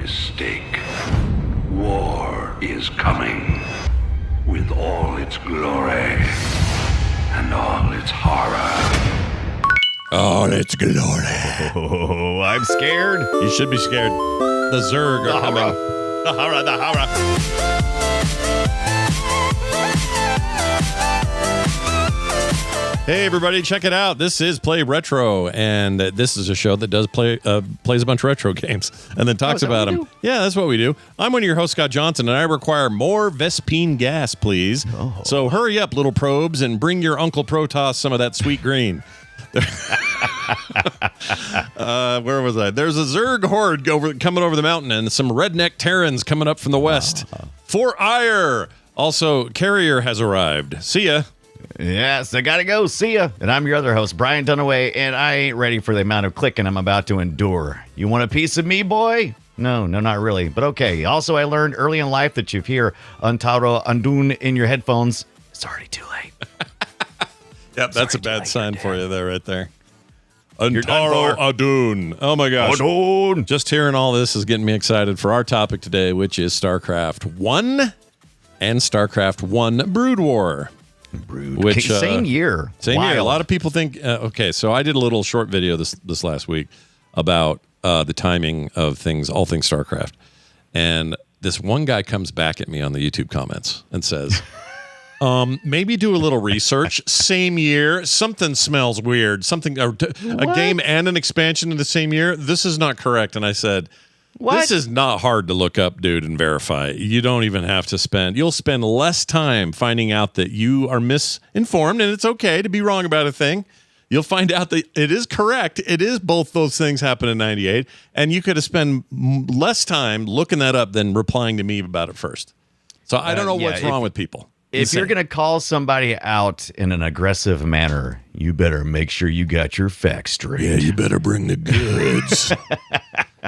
mistake. War is coming with all its glory and all its horror. All its glory. Oh, I'm scared. You should be scared. The Zerg are coming. The horror, the horror. Hey everybody, check it out. This is Play Retro, and this is a show that does plays a bunch of retro games and then talks about them. Yeah, that's what we do. I'm one of your hosts, Scott Johnson, and I require more Vespine gas, please. Oh. So hurry up, little probes, and bring your Uncle Protoss some of that sweet green. Where was I? There's a Zerg horde coming over the mountain, and some redneck Terrans coming up from the west. For ire. Also, Carrier has arrived. See ya. Yes, I gotta go. See ya. And I'm your other host, Brian Dunaway, and I ain't ready for the amount of clicking I'm about to endure. You want a piece of me, boy? No, not really, but okay. Also, I learned early in life that you hear Untaro Undun in your headphones, it's already too late. Yep, that's a bad sign for you there, right there. Untaro Undun. Oh my gosh. Undun. Just hearing all this is getting me excited for our topic today, which is StarCraft 1 and StarCraft 1 Brood War. Which same year. Same year. A lot of people think. Okay, so I did a little short video this last week about the timing of things, all things StarCraft, and this one guy comes back at me on the YouTube comments and says, "Maybe do a little research. Same year, something smells weird. Something a game and an expansion in the same year. This is not correct." And I said, "What? This is not hard to look up, dude, and verify. You don't even have to spend. You'll spend less time finding out that you are misinformed, and it's okay to be wrong about a thing. You'll find out that it is correct. It is both those things happen in 98, and you could have spent less time looking that up than replying to me about it first. So I don't know what's wrong with people. If you're going to call somebody out in an aggressive manner, you better make sure you got your facts straight. Yeah, you better bring the goods.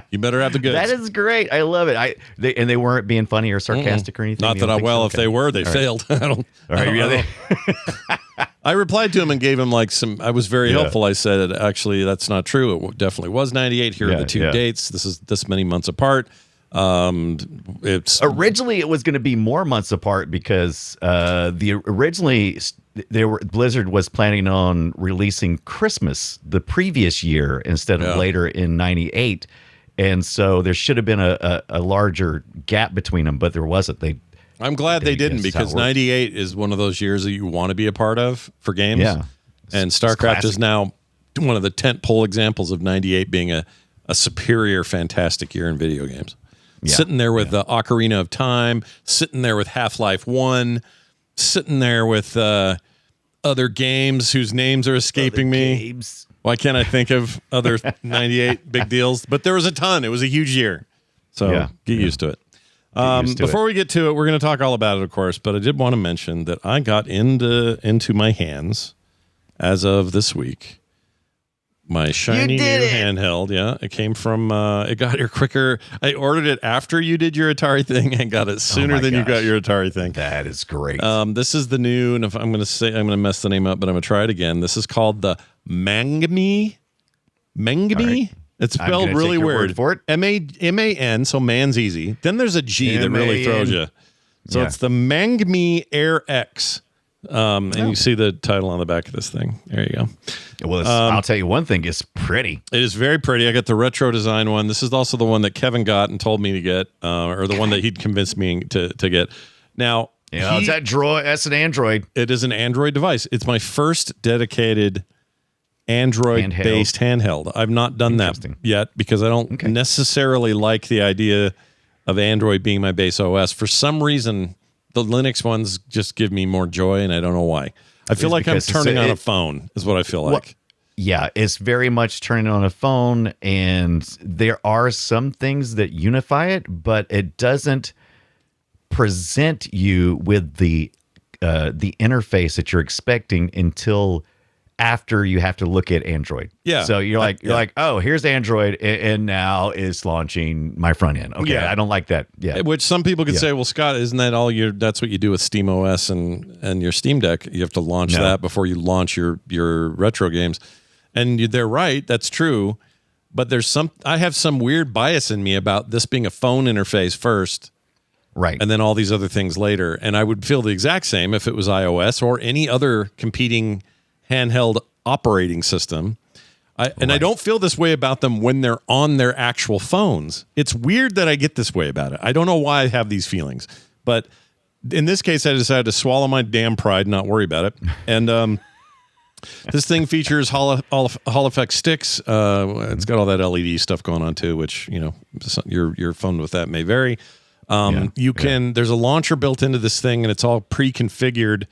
You better have the goods. That is great. I love it. They weren't being funny or sarcastic or anything. Not that if they were, they failed. I don't. All right, I replied to him and gave him I was very helpful. I said, actually, that's not true. It definitely was 98. Here are the two dates. This is this many months apart. It's originally it was going to be more months apart because Blizzard was planning on releasing Christmas the previous year instead of later in 98. And so there should have been a larger gap between them, but there wasn't. I'm glad they didn't, because 98 is one of those years that you want to be a part of for games. Yeah. And StarCraft is now one of the tentpole examples of 98 being a superior, fantastic year in video games. Yeah. Sitting there with the Ocarina of Time, sitting there with Half-Life 1, sitting there with other games whose names are escaping me. Why can't I think of other 98 big deals? But there was a ton. It was a huge year. So get used to it. Before we get to it, we're going to talk all about it, of course. But I did want to mention that I got into my hands, as of this week, my shiny new handheld. Yeah, it came from, it got here quicker. I ordered it after you did your Atari thing and got it sooner than you got your Atari thing. That is great. This is the new, and if I'm going to mess the name up, but I'm going to try it again. This is called the Mangami. Right. It's spelled really weird. M-A-N, so man's easy. Then there's a G that really throws you. So it's the Mangami Air X. And you see the title on the back of this thing. There you go. Well, I'll tell you one thing. It's pretty. It is very pretty. I got the retro design one. This is also the one that Kevin got and told me to get, or the one that he'd convinced me to get. Now, it's that droid. That's an Android. It is an Android device. It's my first dedicated Android-based handheld. I've not done that yet because I don't necessarily like the idea of Android being my base OS. For some reason, the Linux ones just give me more joy, and I don't know why. I feel like I'm turning on a phone, is what I feel like. Well, yeah, it's very much turning on a phone, and there are some things that unify it, but it doesn't present you with the interface that you're expecting until after you have to look at Android. Yeah. So you're like, oh, here's Android, and now it's launching my front end. Okay, I don't like that. Yeah. Which some people could say, well, Scott, isn't that all that's what you do with Steam OS and your Steam Deck? You have to launch that before you launch your retro games. And they're right. That's true. but I have some weird bias in me about this being a phone interface first. Right. And then all these other things later. And I would feel the exact same if it was iOS or any other competing handheld operating system. I don't feel this way about them when they're on their actual phones. It's weird that I get this way about it. I don't know why I have these feelings. But in this case, I decided to swallow my damn pride and not worry about it. And this thing features Hall effect sticks. It's got all that LED stuff going on too, which, your phone with that may vary. There's a launcher built into this thing, and it's all pre-configured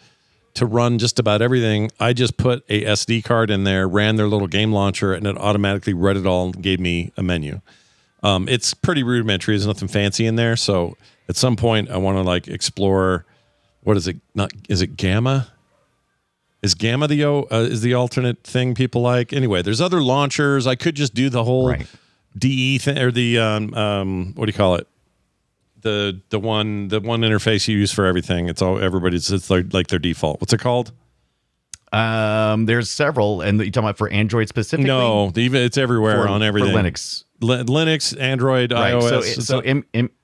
to run just about everything. I just put a SD card in there, ran their little game launcher, and it automatically read it all and gave me a menu. It's pretty rudimentary. There's nothing fancy in there. So at some point I want to explore, what is it? Is it Gamma? Is Gamma is the alternate thing people like? Anyway, there's other launchers. I could just do the whole DE thing, or the, what do you call it? The one interface you use for everything. It's like their default. What's it called? There's several, and you talking about for Android specifically? No, it's everywhere on everything. For Linux. Linux, Android, right. iOS. So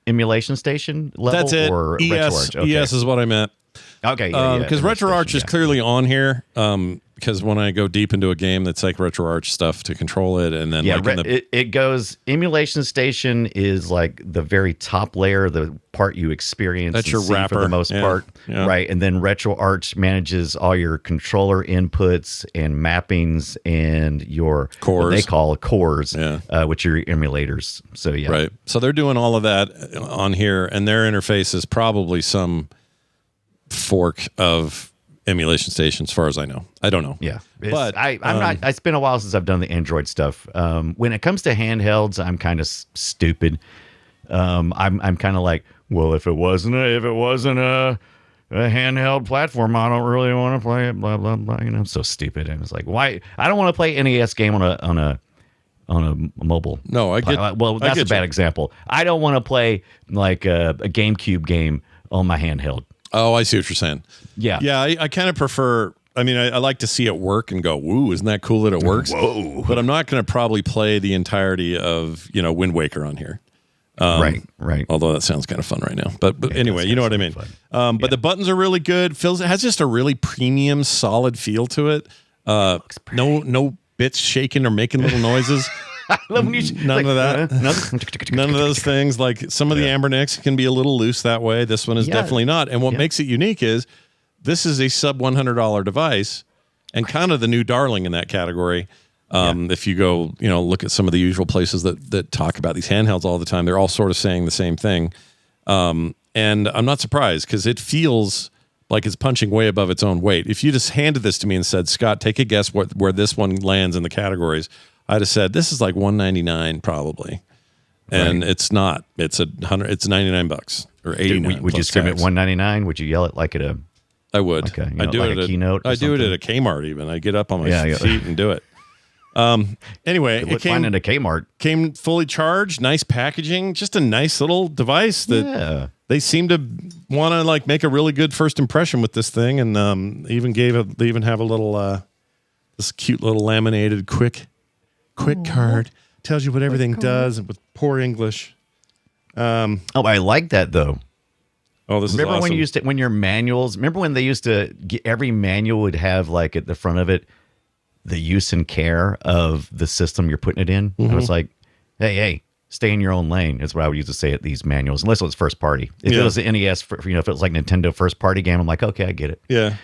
emulation station level? That's it. Or ES, RetroArch? Okay. ES is what I meant. Okay, because RetroArch is clearly on here. Because when I go deep into a game, that's like RetroArch stuff to control it, and then it goes. Emulation station is like the very top layer, the part you experience. That's your wrapper for the most part, right? And then RetroArch manages all your controller inputs and mappings and your cores. What they call cores, which are your emulators. So right. So they're doing all of that on here, and their interface is probably some fork of emulation station, as far as I know. I don't know. Yeah, but I'm not. It's been a while since I've done the Android stuff. When it comes to handhelds, I'm kind of stupid. I'm kind of like, well, if it wasn't a handheld platform, I don't really want to play it. Blah blah blah. I'm so stupid. And it's like, why? I don't want to play NES game on a mobile. No, I get. Well, that's a bad example. I don't want to play like a GameCube game on my handheld. Oh, I see what you're saying. Yeah. Yeah, I kind of prefer, I like to see it work and go, woo, isn't that cool that it works? Whoa. But I'm not going to probably play the entirety of, Wind Waker on here. Right. Although that sounds kind of fun right now. But anyway, you know what I mean. But the buttons are really good. It has just a really premium, solid feel to it. No bits shaking or making little noises. None of that. None of those things. Like some of the Ambernicks can be a little loose that way. This one is definitely not. And what makes it unique is this is a sub $100 device and kind of the new darling in that category. If you go, look at some of the usual places that talk about these handhelds all the time, they're all sort of saying the same thing. And I'm not surprised because it feels like it's punching way above its own weight. If you just handed this to me and said, Scott, take a guess where this one lands in the categories, I'd have said this is like $199 probably, and it's not. It's $99 or $89. Would you scream at $199? Would you yell it like at a? I would. Okay, I do like it a keynote. I do it at a Kmart. Even I get up on my feet and do it. Anyway, it came at a Kmart. Came fully charged, nice packaging, just a nice little device that they seem to want to make a really good first impression with this thing, and they even have a little this cute little laminated quick card, tells you what everything does with poor English. I like that though. Oh, this remember is awesome. when your manuals? Remember when they used to every manual would have like at the front of it the use and care of the system you're putting it in. Mm-hmm. I was like, hey, stay in your own lane. Is what I would used to say at these manuals, unless it was first party. If it was the NES, if it was like Nintendo first party game, I'm like, okay, I get it. Yeah.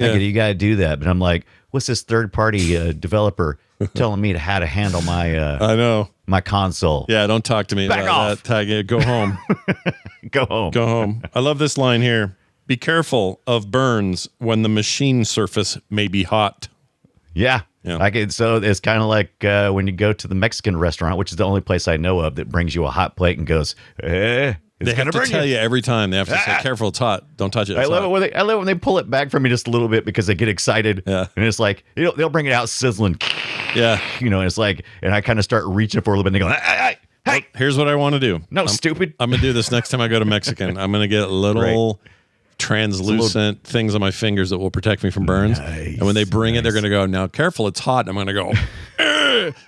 I get it. You got to do that. But I'm like, what's this third party developer telling me how to handle my I know my console? Yeah, don't talk to me Back about off. that. Go home. Go home. Go home. I love this line here. Be careful of burns when the machine surface may be hot. Yeah. So it's kind of like when you go to the Mexican restaurant, which is the only place I know of that brings you a hot plate and goes, it's they have to tell you every time. They have to say, careful, it's hot. Don't touch it. I love it when they pull it back from me just a little bit because they get excited. Yeah. And it's like, they'll bring it out sizzling. Yeah. It's like, and I kind of start reaching for a little bit and they go, hey. Well, here's what I want to do. No, stupid. I'm going to do this next time I go to Mexican. I'm going to get little translucent things on my fingers that will protect me from burns. Nice, and when they bring it, they're going to go, now careful, it's hot. I'm going to go,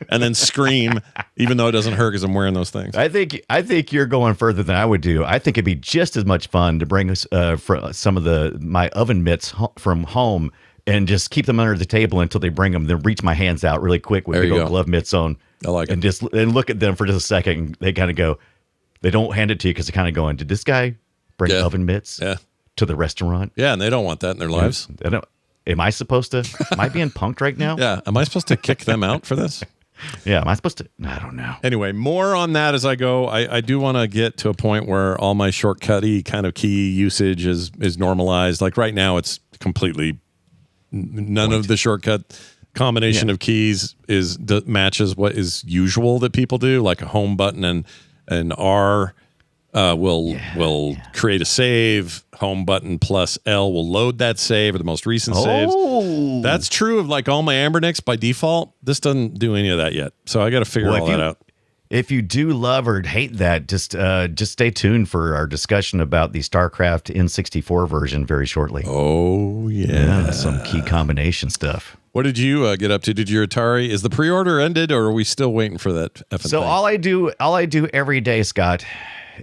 and then scream, even though it doesn't hurt because I'm wearing those things. I think you're going further than I would do. I think it'd be just as much fun to bring some of my oven mitts from home and just keep them under the table until they bring them. Then reach my hands out really quick with big old glove mitts on. I like it. And look at them for just a second. They kind of go. They don't hand it to you because they're kind of going, did this guy bring oven mitts to the restaurant? Yeah, and they don't want that in their lives. Am I supposed to? Am I being punked right now? Yeah. Am I supposed to kick them out for this? Yeah. Am I supposed to? I don't know. Anyway, more on that as I go. I do want to get to a point where all my shortcut-y kind of key usage is normalized. Like right now, it's completely none of the shortcut combination of keys matches what is usual that people do, like a home button and R will create a save. Home button plus L will load that save or the most recent saves. That's true of like all my Ambernicks by default. This doesn't do any of that yet, so I got to figure all that out. If you do love or hate that, just stay tuned for our discussion about the StarCraft N64 version very shortly. Oh yeah, some key combination stuff. What did you get up to? Did your Atari? Is the pre-order ended, or are we still waiting for that? So all I do every day, Scott,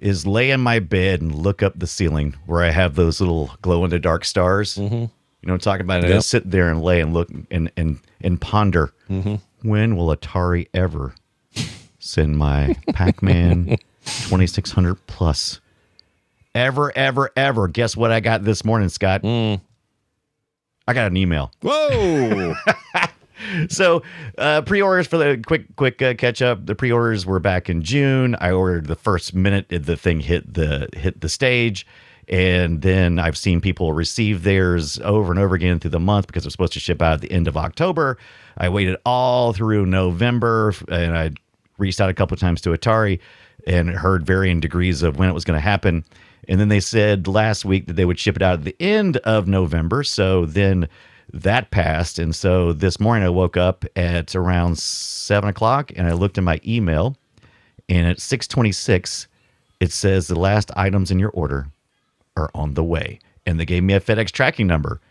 is lay in my bed and look up the ceiling where I have those little glow in the dark stars. Mm-hmm. You know what I'm talking about? And I sit there and lay and look and ponder. Mm-hmm. When will Atari ever send my Pac-Man 2600 plus? Ever. Guess what I got this morning, Scott? I got an email. Whoa! So pre-orders for the quick catch up. The pre-orders were back in June. I ordered the first minute the thing hit the stage, and then I've seen people receive theirs over and over again through the month because it was supposed to ship out at the end of October. I waited all through November, and I reached out a couple of times to Atari and heard varying degrees of when it was going to happen. And then they said last week that they would ship it out at the end of November. So then that passed. And so this morning I woke up at around 7 o'clock and I looked at my email, and at 6:26, it says the last items in your order are on the way. And they gave me a FedEx tracking number.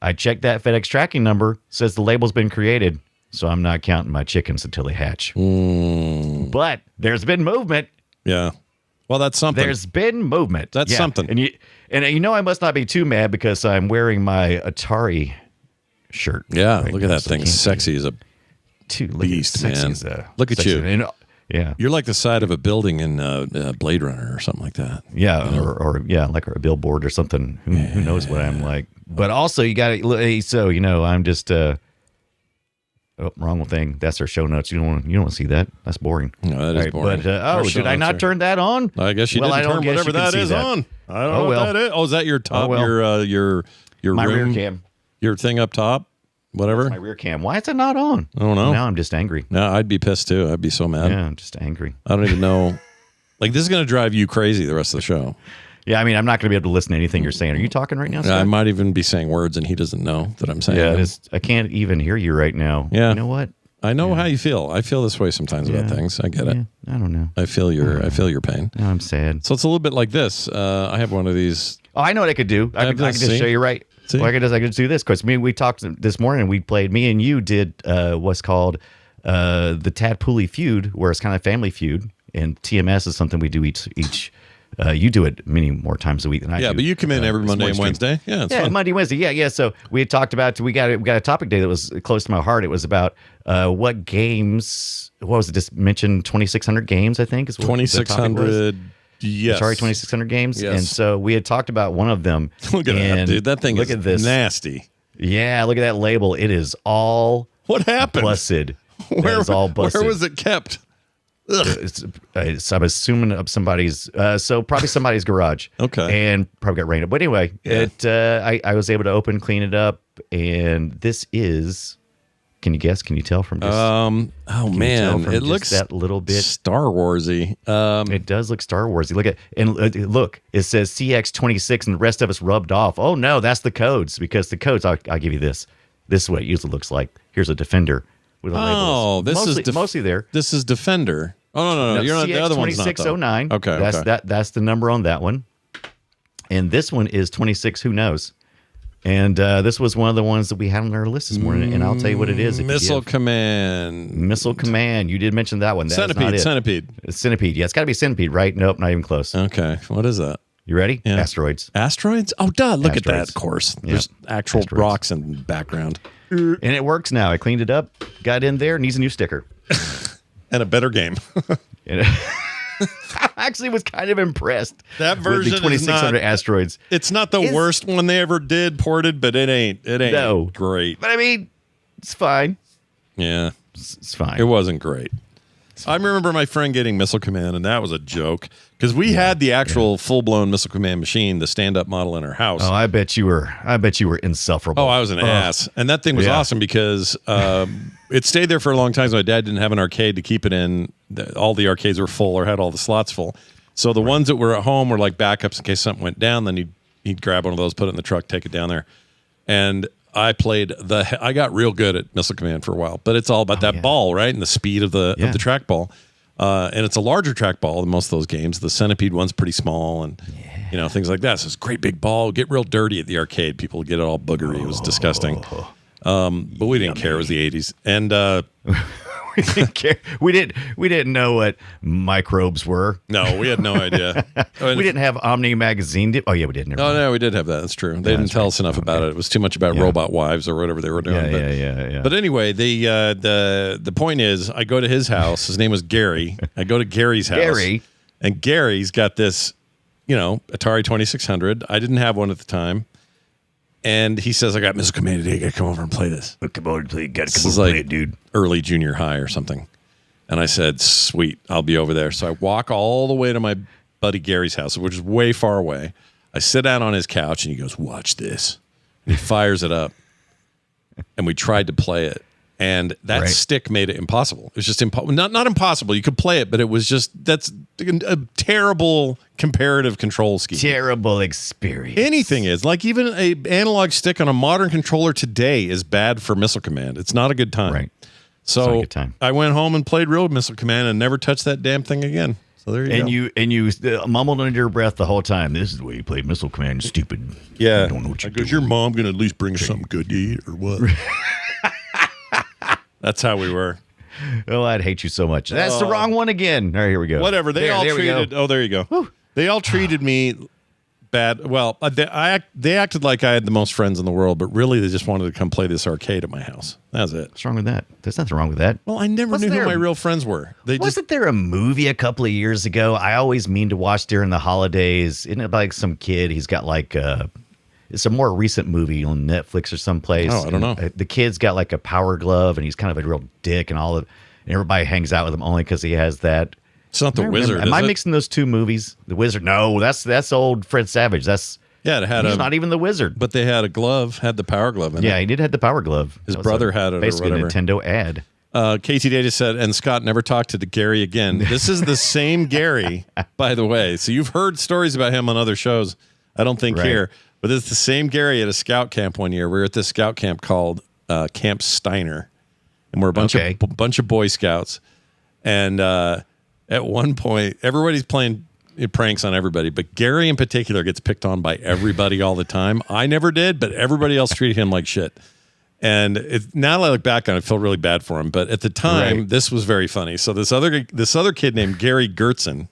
I checked that FedEx tracking number, says the label's been created. So I'm not counting my chickens until they hatch. But there's been movement. Yeah. Well, that's something. There's been movement. That's something. And you know I must not be too mad because I'm wearing my Atari shirt. Yeah, right, look at that thing. Sexy as a beast, man. Look at you. And, yeah. You're like the side of a building in Blade Runner or something like that. Yeah, you know? or like a billboard or something. Who knows what I'm like. But also you got to, so, I'm just... wrong thing. That's our show notes. You don't want to see that. That's boring. No, that is boring. But did I not turn that on? I guess you didn't turn whatever that is on. I don't know what that is. Oh, is that your top? Your my room, rear cam. Your thing up top. Whatever. That's my rear cam. Why is it not on? I don't know. Now I'm just angry. No, I'd be pissed too. I'd be so mad. Yeah, I'm just angry. I don't even know. Like, this is going to drive you crazy the rest of the show. Yeah, I mean, I'm not going to be able to listen to anything you're saying. Are you talking right now, Scott? I might even be saying words and he doesn't know that I'm saying them. I can't even hear you right now. Yeah. You know what? I know how you feel. I feel this way sometimes about things. I get it. I don't know. I feel your pain. No, I'm sad. So it's a little bit like this. I have one of these. Oh, I know what I could do. I could just show you right. Well, I could just do this because we talked this morning. We played. Me and you did what's called the Tadpooley Feud, where it's kind of family feud, and TMS is something we do each. You do it many more times a week than I do. Yeah, but you come in every Monday and Wednesday. Yeah, it's fun. Monday, Wednesday. Yeah. So we had talked about we got a topic day that was close to my heart. It was about what games. What was it? Just mentioned 2,600 games. I think is what 2,600. Yes. Sorry, 2,600 games. Yes. And so we had talked about one of them. Look at that, dude. That thing is nasty. Yeah, look at that label. It is all what happened? Busted. Where is all busted? Where was it kept? I'm assuming of somebody's, so probably somebody's garage. Okay. And probably got rained up. But anyway, I was able to clean it up, and this is. Can you guess? Can you tell from just? It looks that little bit Star Warsy. It does look Star Warsy. Look, it says CX26, and the rest of us rubbed off. Oh no, that's the codes because the codes. I'll give you this. This is what it usually looks like. Here's a Defender with a label. Oh, this is mostly there. This is Defender. Oh no, you're not the other one's not. 2609. Okay, that's the number on that one, and this one is 26. Who knows? And this was one of the ones that we had on our list this morning, and I'll tell you what it is. Missile Command. Missile Command. You did mention that one. That Centipede. Centipede. Yeah, it's got to be Centipede, right? Nope, not even close. Okay. What is that? You ready? Yeah. Asteroids. Asteroids? Oh, duh. Look at that, of course. Yeah. There's actual Asteroids. rocks in the background. And it works now. I cleaned it up, got in there, needs a new sticker. And a better game. I actually was kind of impressed. That version with the 2600 Asteroids. It's not the worst one they ever did ported, but it ain't great. But I mean, it's fine. Yeah. It's fine. It wasn't great. I remember my friend getting Missile Command, and that was a joke because we had the actual full-blown Missile Command machine, the stand-up model in our house. Oh, I bet you were insufferable. Oh, I was an ass, and that thing was awesome because it stayed there for a long time. So my dad didn't have an arcade to keep it in. All the arcades were full or had all the slots full. So the ones that were at home were like backups in case something went down. Then he'd grab one of those, put it in the truck, take it down there, and I got real good at Missile Command for a while, but it's all about that ball, right? And the speed of the trackball. And it's a larger trackball than most of those games. The Centipede one's pretty small and, things like that. So it's a great big ball. Get real dirty at the arcade. People get it all boogery. It was disgusting. But we didn't care. It was the 80s. And, we didn't care. We didn't know what microbes were. No, we had no idea. We didn't have Omni magazine. Oh yeah, we did. No, we did have that. That's true. They didn't tell us enough about it. It was too much about robot wives or whatever they were doing. Yeah. But anyway, the point is, I go to his house. His name was Gary. I go to Gary's house. And Gary's got this, Atari 2600. I didn't have one at the time. And he says, I got Missile Command today. I got to come over and play this. Come on, play. Got to come over and play it, dude. Early junior high or something. And I said, sweet, I'll be over there. So I walk all the way to my buddy Gary's house, which is way far away. I sit down on his couch and he goes, watch this. And he fires it up. And we tried to play it. And that stick made it impossible. It was just not impossible. You could play it, but it was that's a terrible comparative control scheme. Terrible experience. Anything is. Like even a analog stick on a modern controller today is bad for Missile Command. It's not a good time. Right. So I went home and played real Missile Command and never touched that damn thing again. So there you go. And you mumbled under your breath the whole time. This is the way you played Missile Command. Stupid. Yeah. I don't know what you're doing. Is your mom going to at least bring us something good to eat or what? That's how we were. Oh, I'd hate you so much. That's the wrong one again. All right, here we go. Whatever. They all treated. Oh, there you go. Whew. They all treated me bad. Well, they acted like I had the most friends in the world, but really they just wanted to come play this arcade at my house. That's it. What's wrong with that? There's nothing wrong with that. Well, I never knew who my real friends were. Wasn't there a movie a couple of years ago? I always mean to watch during the holidays. Isn't it like some kid? He's got like it's a more recent movie on Netflix or someplace. Oh, I don't know. The kid's got like a power glove, and he's kind of a real dick, and and everybody hangs out with him only because he has that. It's not the Wizard. Am I mixing those two movies? The Wizard? No, that's old Fred Savage. He's not even the Wizard. But they had a glove, had the power glove in it. Yeah, he did have the power glove. His brother had it. Basically, or a Nintendo ad. Casey Data said, and Scott never talked to Gary again. This is the same Gary, by the way. So you've heard stories about him on other shows. I don't think here. But it's the same Gary at a scout camp one year. We were at this scout camp called Camp Steiner, and we're a bunch of Boy Scouts. And at one point, everybody's playing pranks on everybody, but Gary in particular gets picked on by everybody all the time. I never did, but everybody else treated him like shit. And now that I look back on it, I feel really bad for him. But at the time, this was very funny. So this other kid named Gary Gertzen.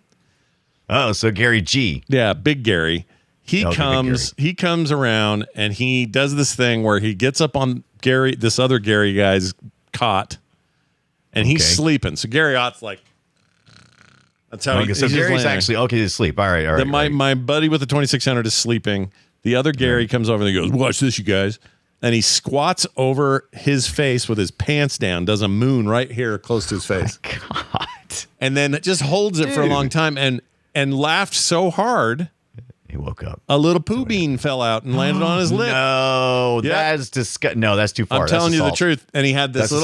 Oh, so Gary G. Yeah, Big Gary. He comes around and he does this thing where he gets up on this other Gary guy's cot, and he's sleeping. So Gary Ott's like, that's how so Gary's actually okay to sleep. All right. My buddy with the 2600 is sleeping. The other Gary comes over and he goes, watch this, you guys. And he squats over his face with his pants down, does a moon right here close to his face. Oh my God. And then just holds it for a long time and laughed so hard. He woke up. A little poo bean fell out and landed on his lip. No, that's disgusting. No, that's too far. I'm telling you the truth. And he had this he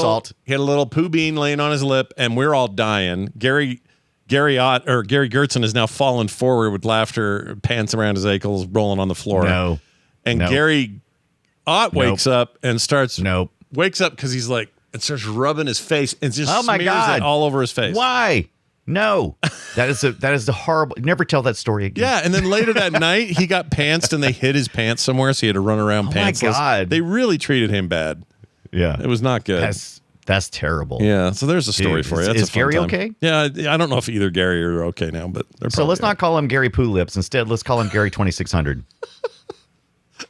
had a little poo bean laying on his lip, and we're all dying. Gary Gertzen is now fallen forward with laughter, pants around his ankles, rolling on the floor. Gary Ott wakes up and wakes up because he's like, and starts rubbing his face and just smears it all over his face. Why? No, that is the horrible. Never tell that story again. Yeah, and then later that night, he got pantsed, and they hid his pants somewhere, so he had to run around pantsless. My God, they really treated him bad. Yeah, it was not good. That's terrible. Yeah, so there's a story for you. That's is Gary okay? Yeah, I don't know if either Gary are okay now, but so let's not call him Gary Poo Lips. Instead, let's call him Gary 2600.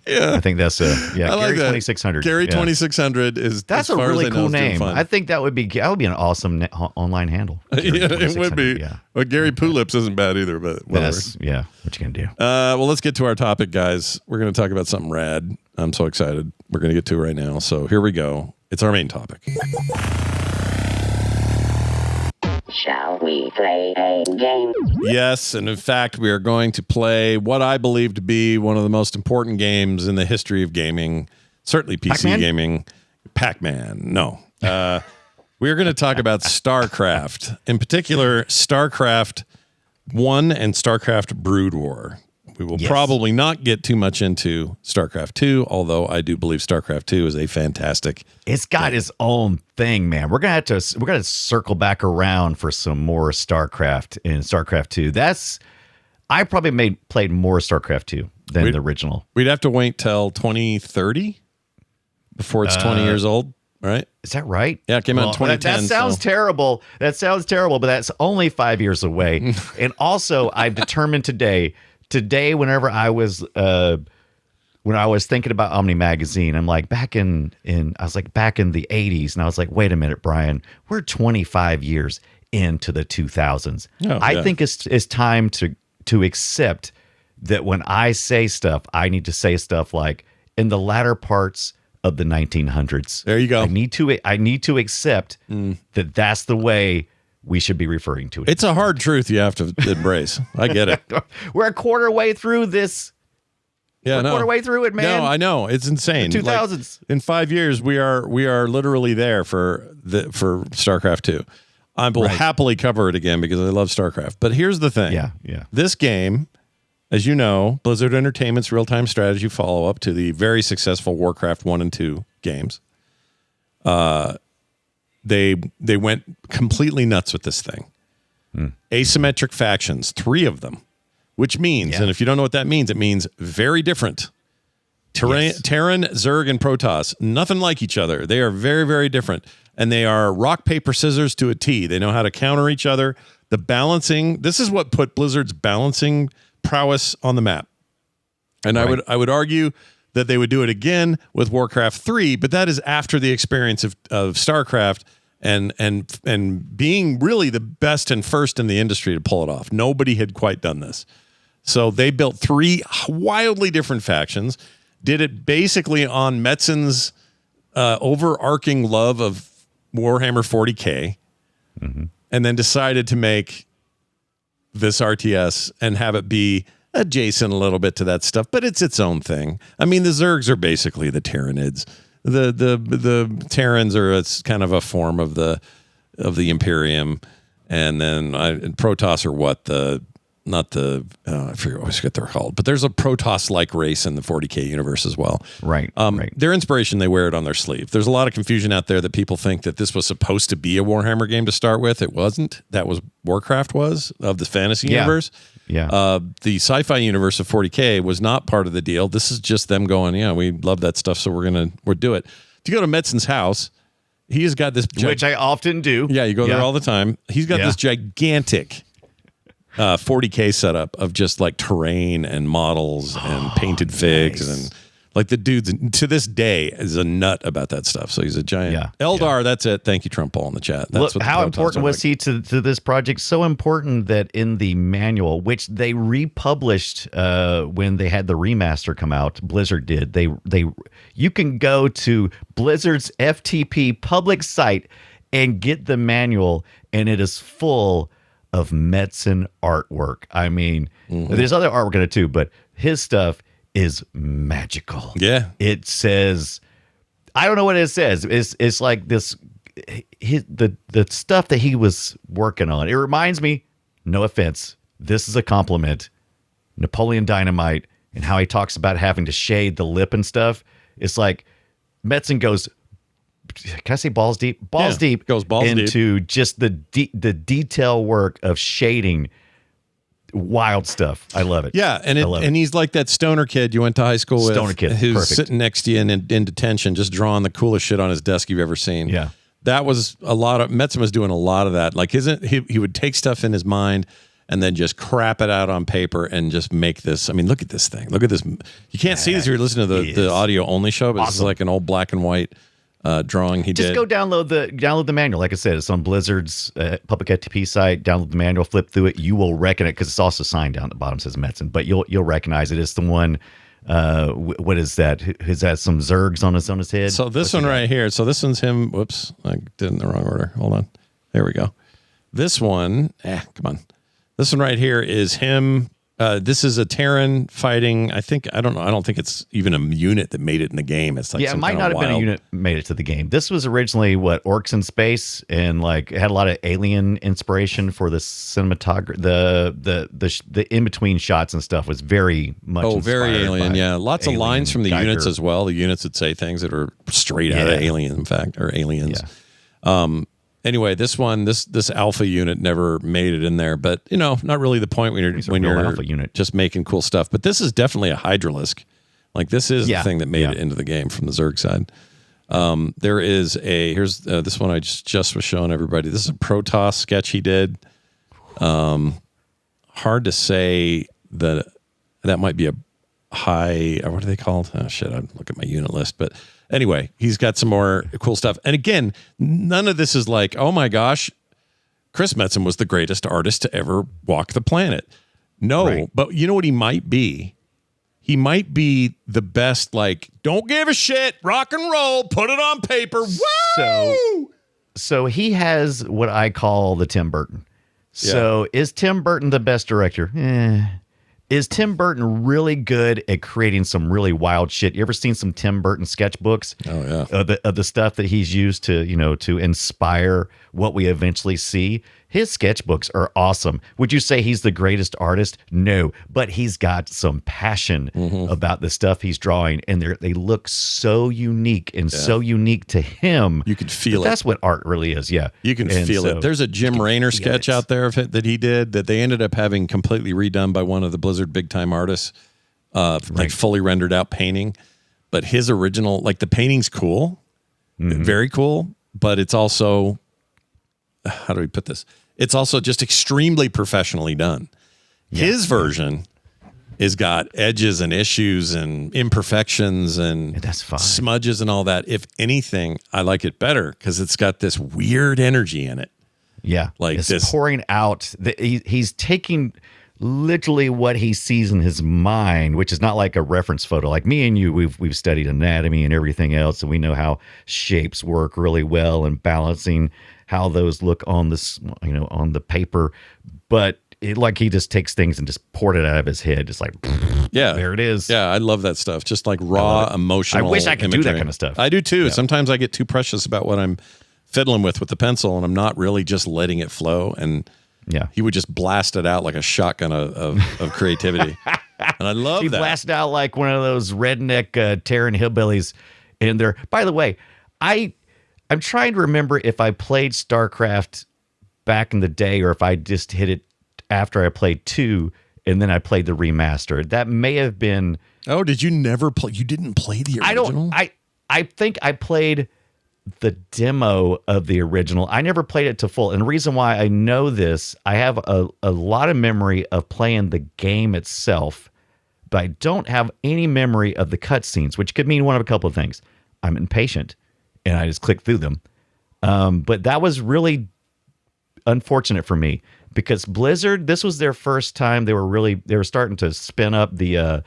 Yeah, I think that's I Gary like 2600. Gary 2600 is that's a really cool name. I think that would be an awesome online handle. Yeah, it would be. Yeah, but Gary Poo Lips isn't bad either. But whatever. Yeah, what you gonna do? Well, let's get to our topic, guys. We're gonna talk about something rad. I'm so excited. We're gonna get to it right now. So here we go. It's our main topic. Shall we play a game? Yes, and in fact, we are going to play what I believe to be one of the most important games in the history of gaming, certainly PC Pac-Man? gaming. Pac-Man, no. We are going to talk about StarCraft, in particular, StarCraft 1 and StarCraft Brood War. We will probably not get too much into StarCraft 2, although I do believe StarCraft 2 is a fantastic. It's got its own thing, man. We're gonna circle back around for some more StarCraft in StarCraft 2. I probably played more StarCraft 2 than the original. We'd have to wait till 2030 before it's 20 years old, right? Is that right? Yeah, it came out in 2010. That sounds terrible. That sounds terrible, but that's only 5 years away. And also, I've determined today, whenever I was thinking about Omni Magazine, I'm like back in the 80s, and I was like, wait a minute, Brian, we're 25 years into the 2000s. I think it's time to accept that when I say stuff, I need to say stuff like in the latter parts of the 1900s. There you go. I need to accept that that's the way we should be referring to it. It's a hard truth you have to embrace. I get it. We're a quarter way through this. Yeah, quarter way through it, man. No, I know. It's insane. 2000s. In 5 years, we are literally there for StarCraft 2. I will happily cover it again because I love StarCraft. But here's the thing. Yeah. This game, as you know, Blizzard Entertainment's real-time strategy follow-up to the very successful Warcraft 1 and 2 games. They went completely nuts with this thing. Asymmetric factions, 3 of them, which means, and if you don't know what that means, it means very different. Terran, Zerg, and Protoss, nothing like each other. They are very, very different. And they are rock, paper, scissors to a T. They know how to counter each other. The balancing, this is what put Blizzard's balancing prowess on the map. And I would argue that they would do it again with Warcraft 3, but that is after the experience of StarCraft and being really the best and first in the industry to pull it off. Nobody had quite done this. So they built 3 wildly different factions, did it basically on Metzen's overarching love of Warhammer 40K, and then decided to make this RTS and have it be adjacent a little bit to that stuff, but it's its own thing. I mean, the Zergs are basically the Tyranids. The Terrans are kind of a form of the Imperium, and then Protoss are what I always forget they're called, but there's a Protoss-like race in the 40K universe as well. Right. Their inspiration, they wear it on their sleeve. There's a lot of confusion out there that people think that this was supposed to be a Warhammer game to start with. It wasn't. That was Warcraft of the fantasy universe. Yeah. The sci-fi universe of 40K was not part of the deal. This is just them going, yeah, we love that stuff, so we'll do it. If you go to Metzen's house, he has got this... Which I often do. Yeah, you go there all the time. He's got this gigantic 40K setup of just like terrain and models and painted figs. And like the dude to this day is a nut about that stuff. So he's a giant. Eldar, that's it. Thank you, Trump Paul in the chat. That's Look, how important was he to this project? So important that in the manual, which they republished when they had the remaster come out, Blizzard did. You can go to Blizzard's FTP public site and get the manual, and it is full of Metzen artwork. I mean, there's other artwork in it too, but his stuff is magical. Yeah. It says, I don't know what it says. It's like this, the stuff that he was working on. It reminds me, no offense, this is a compliment, Napoleon Dynamite and how he talks about having to shade the lip and stuff. It's like Metzen goes can I say balls deep? Balls deep goes balls into deep. just the detail work of shading. Wild stuff. I love it. Yeah, and he's like that stoner kid you went to high school with, who's perfect. Sitting next to you in detention, just drawing the coolest shit on his desk you've ever seen. Yeah, that was a lot of Metzen was doing a lot of that. Like, he would take stuff in his mind and then just crap it out on paper and just make this. I mean, look at this thing. Look at this. You can't see this if you're listening to the audio only show, but This is like an old black and white drawing he did. Just go download the manual. Like I said, it's on Blizzard's public FTP site. Download the manual, flip through it. You will recognize it because it's also signed down at the bottom, says Metzen, but you'll recognize it. It's the one. What is that? Who's that? Some Zergs on his head. So this one right here. So this one's him. Whoops, I did it in the wrong order. Hold on. There we go. This one. Come on. This one right here is him. This is a Terran fighting. I don't know. I don't think it's even a unit that made it in the game. It's like it might not have been a unit made it to the game. This was originally orcs in space, and like it had a lot of alien inspiration for the cinematography. The in between shots and stuff was very much very alien. Yeah, lots of lines from the Geiger. Units as well. The units would say things that are straight out of Alien, in fact, or Aliens. Yeah. Anyway, this alpha unit never made it in there, but not really the point when you're alpha unit. Just making cool stuff. But this is definitely a Hydralisk. Like, this is the thing that made it into the game from the Zerg side. There is here's this one I just was showing everybody. This is a Protoss sketch he did. Hard to say that might be a high. What are they called? Oh shit! I look at my unit list, but. Anyway, he's got some more cool stuff. And again, none of this is like, oh my gosh, Chris Metzen was the greatest artist to ever walk the planet. No, but you know what he might be? He might be the best, like, don't give a shit, rock and roll, put it on paper. Woo! So he has what I call the Tim Burton. So is Tim Burton the best director? Is Tim Burton really good at creating some really wild shit? You ever seen some Tim Burton sketchbooks? Oh yeah, of the stuff that he's used to to inspire what we eventually see. His sketchbooks are awesome. Would you say he's the greatest artist? No, but he's got some passion about the stuff he's drawing, and they look so unique and so unique to him. You can feel it. That's what art really is. Yeah, you can feel it. There's a Jim Raynor sketch out there that he did that they ended up having completely redone by one of the Blizzard big time artists, like fully rendered out painting. But his original, like, the painting's cool, very cool, but it's also, how do we put this? It's also just extremely professionally done. Yeah. His version has got edges and issues and imperfections and that's fine. Smudges and all that. If anything, I like it better because it's got this weird energy in it. Yeah, like it's this pouring out. He's taking literally what he sees in his mind, which is not like a reference photo. Like me and you, we've studied anatomy and everything else, and we know how shapes work really well and balancing how those look on this, on the paper. But he just takes things and just poured it out of his head. Just like, there it is. Yeah, I love that stuff. Just like raw, emotional. I wish I could imagery. do that kind of stuff. I do too. Yeah. Sometimes I get too precious about what I'm fiddling with the pencil, and I'm not really just letting it flow. And he would just blast it out like a shotgun of creativity. And I love that. He blasted out like one of those redneck Terran hillbillies in there. By the way, I'm trying to remember if I played StarCraft back in the day or if I just hit it after I played 2 and then I played the remaster. That may have been... Oh, did you never play? You didn't play the original? I think I played the demo of the original. I never played it to full. And the reason why I know this, I have a lot of memory of playing the game itself, but I don't have any memory of the cutscenes, which could mean one of a couple of things. I'm impatient, and I just click through them. But that was really unfortunate for me because Blizzard, this was their first time they were starting to spin up the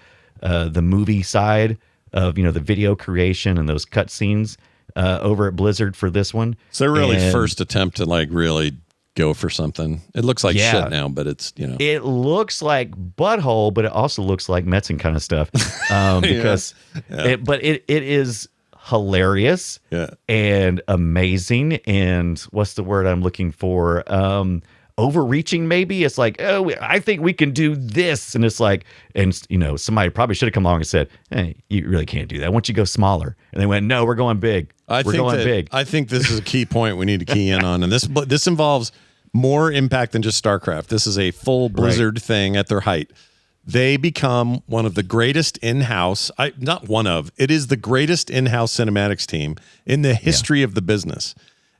movie side of the video creation and those cutscenes over at Blizzard for this one. It's their really first attempt to like really go for something. It looks like shit now, but it's it looks like butthole, but it also looks like Metzen kind of stuff because it is hilarious and amazing, and what's the word I'm looking for? overreaching. Maybe it's like, oh, I think we can do this, and it's like, and somebody probably should have come along and said, hey, you really can't do that. Why don't you go smaller? And they went, no, we're going big. We're going big. I think this is a key point we need to key in on, and this involves more impact than just StarCraft. This is a full Blizzard thing at their height. They become one of the greatest in-house, it is the greatest in-house cinematics team in the history of the business.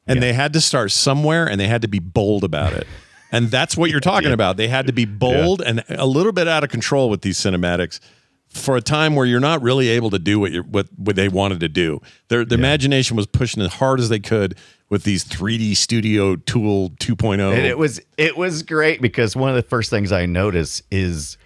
And they had to start somewhere, and they had to be bold about it. And that's what you're talking about. They had to be bold and a little bit out of control with these cinematics for a time where you're not really able to do what they wanted to do. Their imagination was pushing as hard as they could with these 3D Studio Tool 2.0. And it was great because one of the first things I noticed is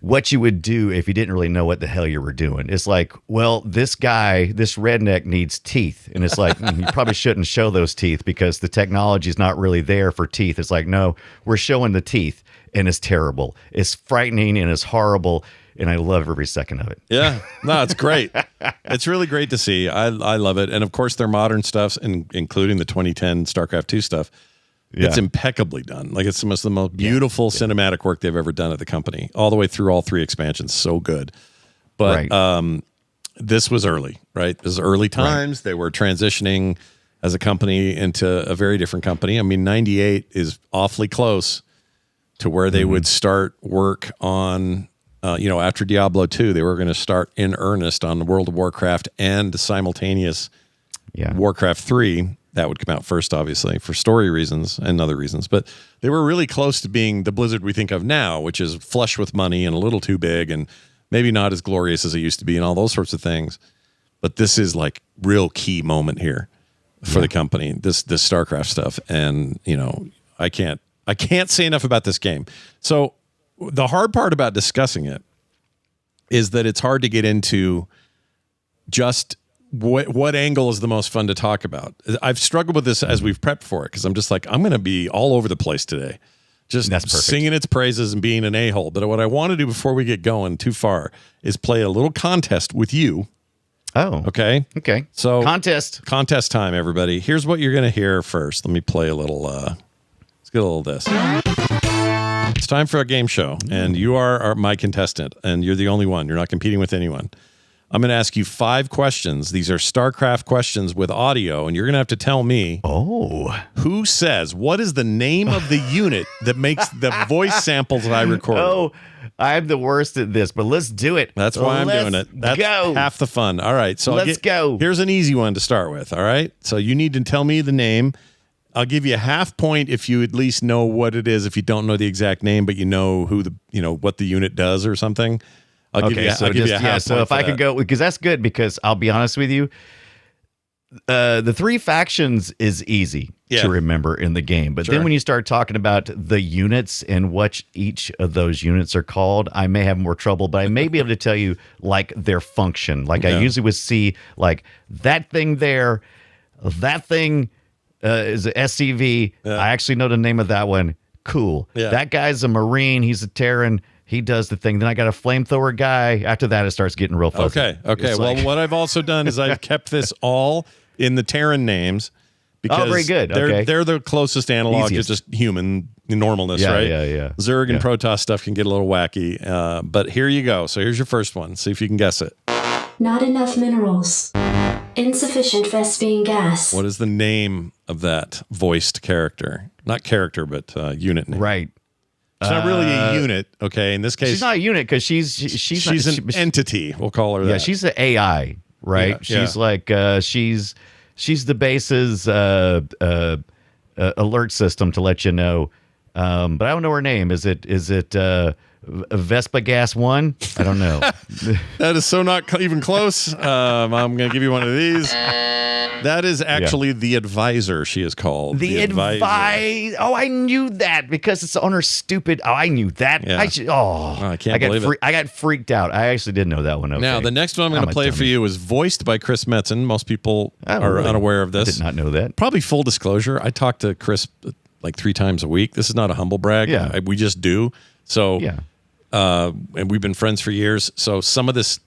what you would do if you didn't really know what the hell you were doing. It's like, well, this redneck needs teeth. And it's like, you probably shouldn't show those teeth because the technology is not really there for teeth. It's like, no, we're showing the teeth, and it's terrible. It's frightening and it's horrible. And I love every second of it. Yeah, no, it's great. It's really great to see. I love it. And of course, their modern stuff, including the 2010 StarCraft 2 stuff, it's impeccably done. Like, it's the most beautiful cinematic work they've ever done at the company, all the way through all 3 expansions. So good. But this was early, right? This was early times. Right. They were transitioning as a company into a very different company. I mean, 98 is awfully close to where they would start work on, after Diablo 2, they were going to start in earnest on World of Warcraft and the simultaneous Warcraft 3. That would come out first, obviously, for story reasons and other reasons. But they were really close to being the Blizzard we think of now, which is flush with money and a little too big and maybe not as glorious as it used to be and all those sorts of things. But this is like real key moment here for the company, this StarCraft stuff. And, I can't say enough about this game. So the hard part about discussing it is that it's hard to get into just what angle is the most fun to talk about. I've struggled with this as we've prepped for it because I'm just like, I'm going to be all over the place today, just singing its praises and being an a-hole. But what I want to do before we get going too far is play a little contest with you. Oh, okay. So contest time, everybody. Here's what you're going to hear first. Let me play a little. Let's get a little of this. It's time for a game show, and you are my contestant, and you're the only one. You're not competing with anyone. I'm going to ask you 5 questions. These are StarCraft questions with audio, and you're going to have to tell me who says, what is the name of the unit that makes the voice samples that I recorded? Oh, I'm the worst at this, but let's do it. That's why I'm doing it. That's half the fun. All right. So let's go. Here's an easy one to start with. All right. So you need to tell me the name. I'll give you a half point if you at least know what it is. If you don't know the exact name, but you know what the unit does or something. I'll give you a half point. So if I could go, because that's good, because I'll be honest with you, the 3 factions is easy to remember in the game. But then when you start talking about the units and what each of those units are called, I may have more trouble, but I may be able to tell you like their function. Like I usually would see like that thing there, that thing is a SCV. I actually know the name of that one. Cool. Yeah. That guy's a Marine. He's a Terran. He does the thing. Then I got a flamethrower guy. After that, it starts getting real fuzzy. Okay. Well, what I've also done is I've kept this all in the Terran names because very good. They're the closest analog to just human normalness, right? Yeah. Zerg and Protoss stuff can get a little wacky. But here you go. So here's your first one. See if you can guess it. Not enough minerals. Insufficient Vespene gas. What is the name of that voiced character? Not character, but unit name. Right. It's not really a unit, okay? In this case, she's not a unit because she's an entity. We'll call her that. Yeah, she's an AI, right? Yeah, she's like she's the base's alert system to let you know. But I don't know her name. Is it Vespa Gas 1? I don't know. That is so not even close. I'm going to give you one of these. That is actually the advisor, she is called. The advisor. Oh, I knew that because it's on her stupid. Oh, I knew that. Yeah. I can't believe it. I got freaked out. I actually didn't know that one. Okay. Now, the next one I'm going to play for you is voiced by Chris Metzen. Most people are unaware of this. I did not know that. Probably full disclosure. I talk to Chris like 3 times a week. This is not a humble brag. Yeah. We just do. So, and we've been friends for years. So some of this,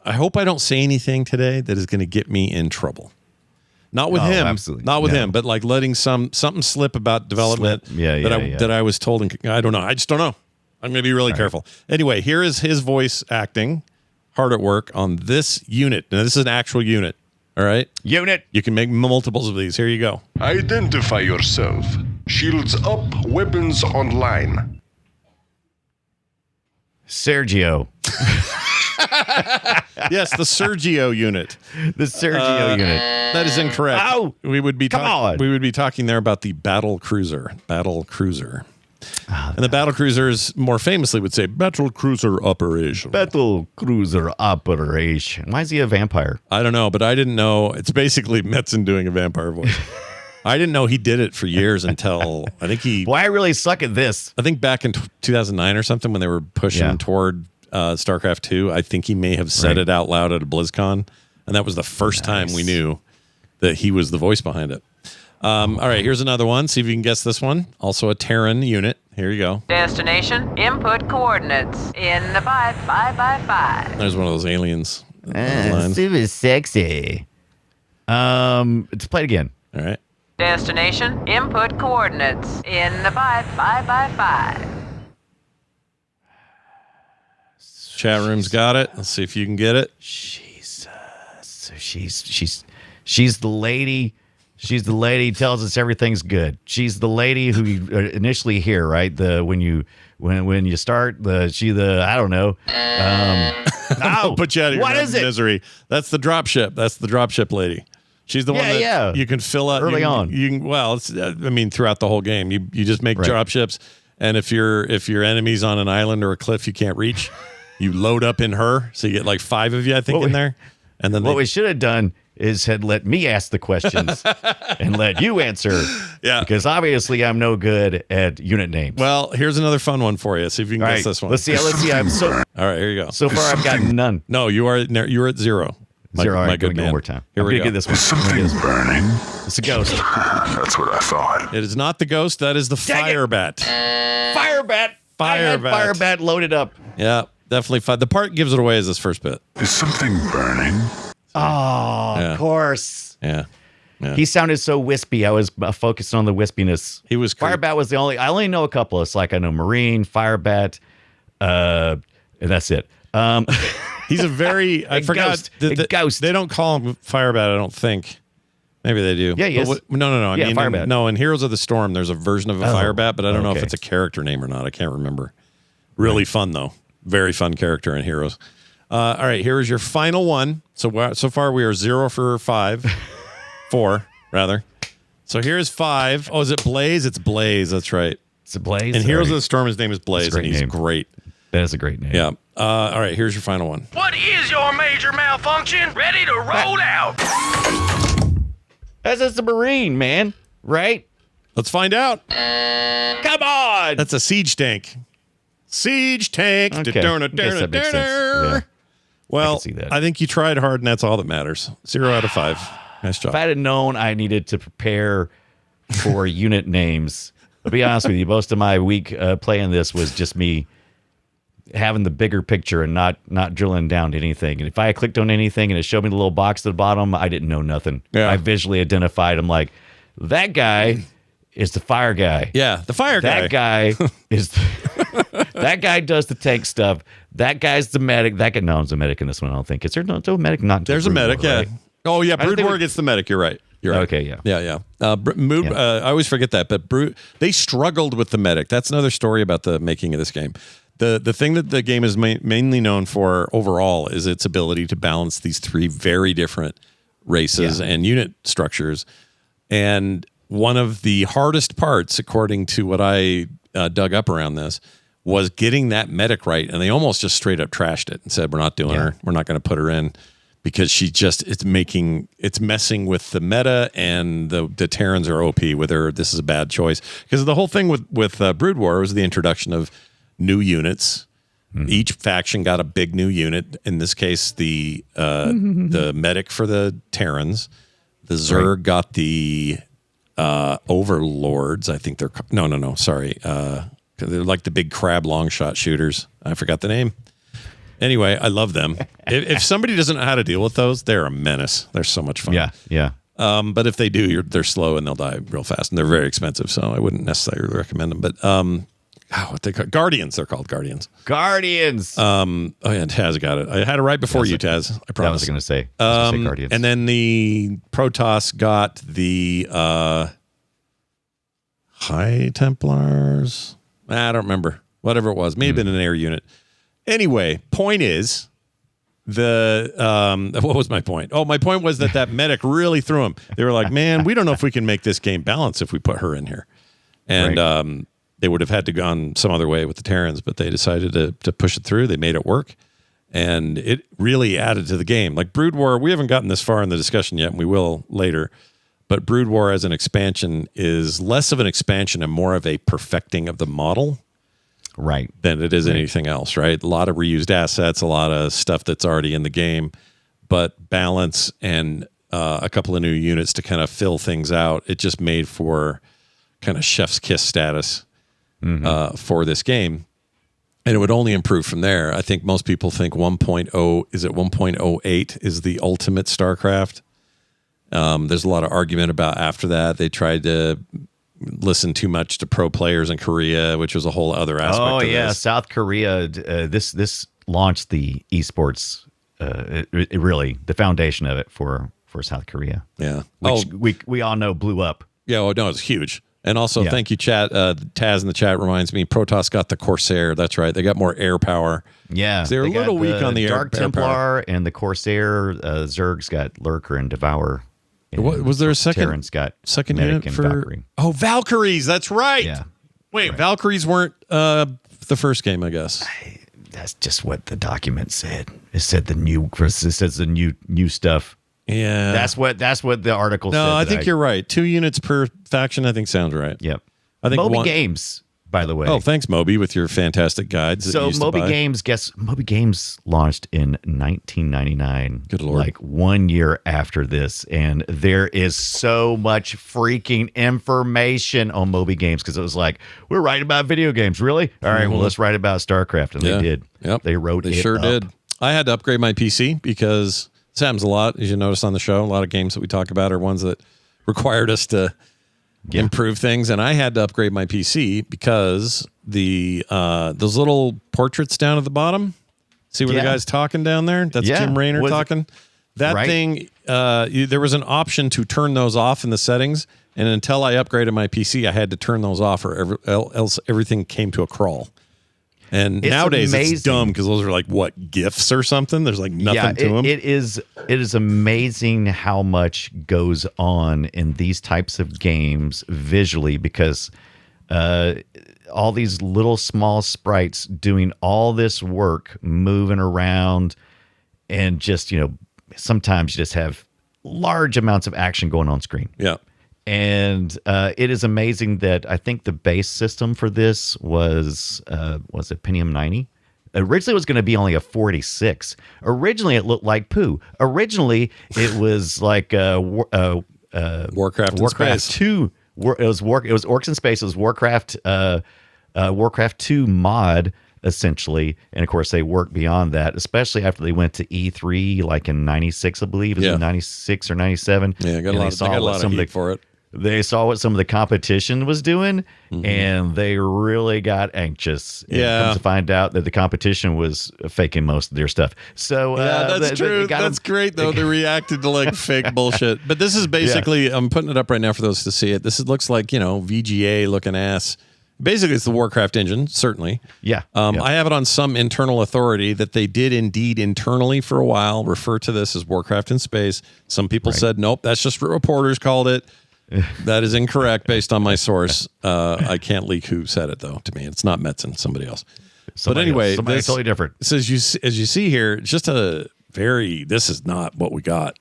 I hope I don't say anything today that is going to get me in trouble. Not with him. Absolutely. Not with him, but like letting something slip about development that I was told. I don't know. I just don't know. I'm going to be really careful. Anyway, here is his voice acting, hard at work on this unit. Now, this is an actual unit. All right? Unit. You can make multiples of these. Here you go. Identify yourself. Shields up, weapons online. Sergio. Yes, the Sergio unit. The Sergio unit. That is incorrect. Ow! We would be Come on. We would be talking there about the battle cruiser. Battle cruiser. And the battle cruisers more famously would say battle cruiser operation. Battle cruiser operation. Why is he a vampire? I don't know, but I didn't know. It's basically Metzen doing a vampire voice. I didn't know he did it for years until I think he. Boy, I really suck at this. I think back in 2009 or something when they were pushing toward StarCraft 2, I think he may have said it out loud at a BlizzCon, and that was the first time we knew that he was the voice behind it. All right, here's another one. See if you can guess this one. Also a Terran unit. Here you go. Destination, input coordinates in the 5 There's one of those aliens. Super sexy. Let's play it again. All right. Destination, input coordinates in the 5 Chat room's got it. Let's see if you can get it. Jesus. So she's the lady. She's the lady who tells us everything's good. She's the lady who you initially hear, right? When you start I don't know. I'll put you out of your misery. That's the dropship. That's the dropship lady. She's the one that you can fill out early on. It's throughout the whole game. You just make dropships, and if your enemy's on an island or a cliff you can't reach, you load up in her. So you get like 5 of you, I think, in there. And then we should have done is had let me ask the questions and let you answer. Yeah. Because obviously I'm no good at unit names. Well, here's another fun one for you. See if you can guess this one. Let's see. All right, here you go. So far I've gotten none. No, you're at 0. My good man. One more time. Here we go. Get this one. Is something burning? It's a ghost. That's what I thought. It is not the ghost. That is the Firebat. Firebat. I had Firebat loaded up. Yeah, definitely. The part gives it away as this first bit. Is something burning? Oh, of course. Yeah. He sounded so wispy. I was focused on the wispiness. He was Firebat was the only. I only know a couple. It's like I know Marine, Firebat, and that's it. He's a very. I forgot. Ghost. They don't call him Firebat. I don't think. Maybe they do. Yeah, he is. No. I mean, Firebat. In Heroes of the Storm, there's a version of a Firebat, but I don't know if it's a character name or not. I can't remember. Really fun though. Very fun character in Heroes. All right, here is your final one. So far we are 0 for 5. 4, rather. So here's 5. Oh, is it Blaze? It's Blaze. That's right. It's a Blaze. In Heroes of the Storm, his name is Blaze, and he's great. That is a great name. Yeah. All right, here's your final one. What is your major malfunction? Ready to roll out. That's a submarine, man. Right? Let's find out. Come on. That's a siege tank. Siege tank. Okay. I guess that makes sense. Yeah. Well, that. I think you tried hard, and that's all that matters. 0 out of 5. Nice job. If I had known I needed to prepare for unit names, I'll be honest with you, most of my week playing this was just me having the bigger picture and not drilling down to anything. And if I clicked on anything and it showed me the little box at the bottom, I didn't know nothing. Yeah. I visually identified him like, that guy is the fire guy. Yeah, the fire guy. That guy is... that guy does the tank stuff. That guy's the medic. That guy, no one's a medic in this one, I don't think. Is there no medic? Not There's a medic, right? Oh, yeah, Broodwar gets the medic. You're right. Okay, yeah. Yeah. I always forget that, but they struggled with the medic. That's another story about the making of this game. The thing that the game is mainly known for overall is its ability to balance these 3 very different races and unit structures. And one of the hardest parts, according to what I dug up around this, was getting that medic right. And they almost just straight up trashed it and said, we're not doing her. We're not going to put her in because it's messing with the meta, and the Terrans are OP with her. This is a bad choice. Because the whole thing with Broodwar was the introduction of new units. Mm-hmm. Each faction got a big new unit. In this case, the medic for the Terrans. The Zerg got the Overlords. I think they're... No. Sorry. They're like the big crab long shot shooters. I forgot the name. Anyway, I love them. If somebody doesn't know how to deal with those, they're a menace. They're so much fun. Yeah. But if they do, they're slow and they'll die real fast, and they're very expensive. So I wouldn't necessarily recommend them. But what they call Guardians? They're called Guardians. Guardians. Oh yeah, Taz got it. I had it right before you, Taz. I promise. That was going to say. Guardians. And then the Protoss got the High Templars. I don't remember. Whatever it was, may have been an air unit. Anyway, point is. What was my point? Oh, my point was that medic really threw him. They were like, man, we don't know if we can make this game balance if we put her in here. And they would have had to gone some other way with the Terrans, but they decided to push it through. They made it work. And it really added to the game. Like Broodwar, we haven't gotten this far in the discussion yet, and we will later. But Broodwar as an expansion is less of an expansion and more of a perfecting of the model. Right. Than it is anything else, right? A lot of reused assets, a lot of stuff that's already in the game, but balance and a couple of new units to kind of fill things out. It just made for kind of chef's kiss status for this game. And it would only improve from there. I think most people think 1.0, is it 1.08 is the ultimate StarCraft? There's a lot of argument about after that. They tried to listen too much to pro players in Korea, which was a whole other aspect of this. South Korea, this launched the esports, it really, the foundation of it for South Korea. Yeah. Which we all know blew up. Yeah, oh, no, it's huge. And also, thank you, chat. Taz in the chat reminds me, Protoss got the Corsair. That's right. They got more air power. Yeah. They're a little weak on the Dark air Templar power. and the Corsair. Zerg's got Lurker and Devour. What, was there a second Medic unit for Valkyrie. Oh, Valkyries, that's right. Yeah. Wait, right. Valkyries weren't the first game, I guess. That's just what the document said. It said it says the new stuff. Yeah. That's what the article said. No, I think you're right. 2 units per faction, I think sounds right. Yep. I think Moby Games, by the way. Oh, thanks, Moby, with your fantastic guides. So Moby Games launched in 1999. Good Lord. Like 1 year after this. And there is so much freaking information on Moby Games because it was like, we're writing about video games. Really? All right, well, let's write about StarCraft. And they did. Yep. They wrote it. They sure up. did. I had to upgrade my PC because this happens a lot, as you notice on the show. A lot of games that we talk about are ones that required us to improve things, and I had to upgrade my PC because the those little portraits down at the bottom. See where the guy's talking down there? That's Jim Raynor talking. That thing, there was an option to turn those off in the settings, and until I upgraded my PC, I had to turn those off, or else everything came to a crawl. And nowadays it's dumb because those are like GIFs or something. There's like nothing to them. It is amazing how much goes on in these types of games visually because all these little small sprites doing all this work, moving around, and just sometimes you just have large amounts of action going on screen. Yeah. And it is amazing that I think the base system for this was it Pentium 90? Originally, it was going to be only a 46. Originally, it looked like poo. Originally, it was like Warcraft Space. 2. It was Orcs in Space. It was Warcraft 2 mod, essentially. And of course, they worked beyond that, especially after they went to E3, like in 96, I believe. It was in 96 or 97. Yeah, got a lot of heat for it. They saw what some of the competition was doing, and they really got anxious. Yeah. Comes to find out that the competition was faking most of their stuff. So that's true. That's great, though. They reacted to like fake bullshit. But this is basically, I'm putting it up right now for those to see it. This looks like, VGA looking ass. Basically, it's the Warcraft engine, certainly. Yeah. I have it on some internal authority that they did indeed internally for a while refer to this as Warcraft in Space. Some people said, nope, that's just what reporters called it. That is incorrect based on my source. I can't leak who said it, though, to me. It's not Metzen, somebody else. Somebody totally different. So as you see here, it's just this is not what we got.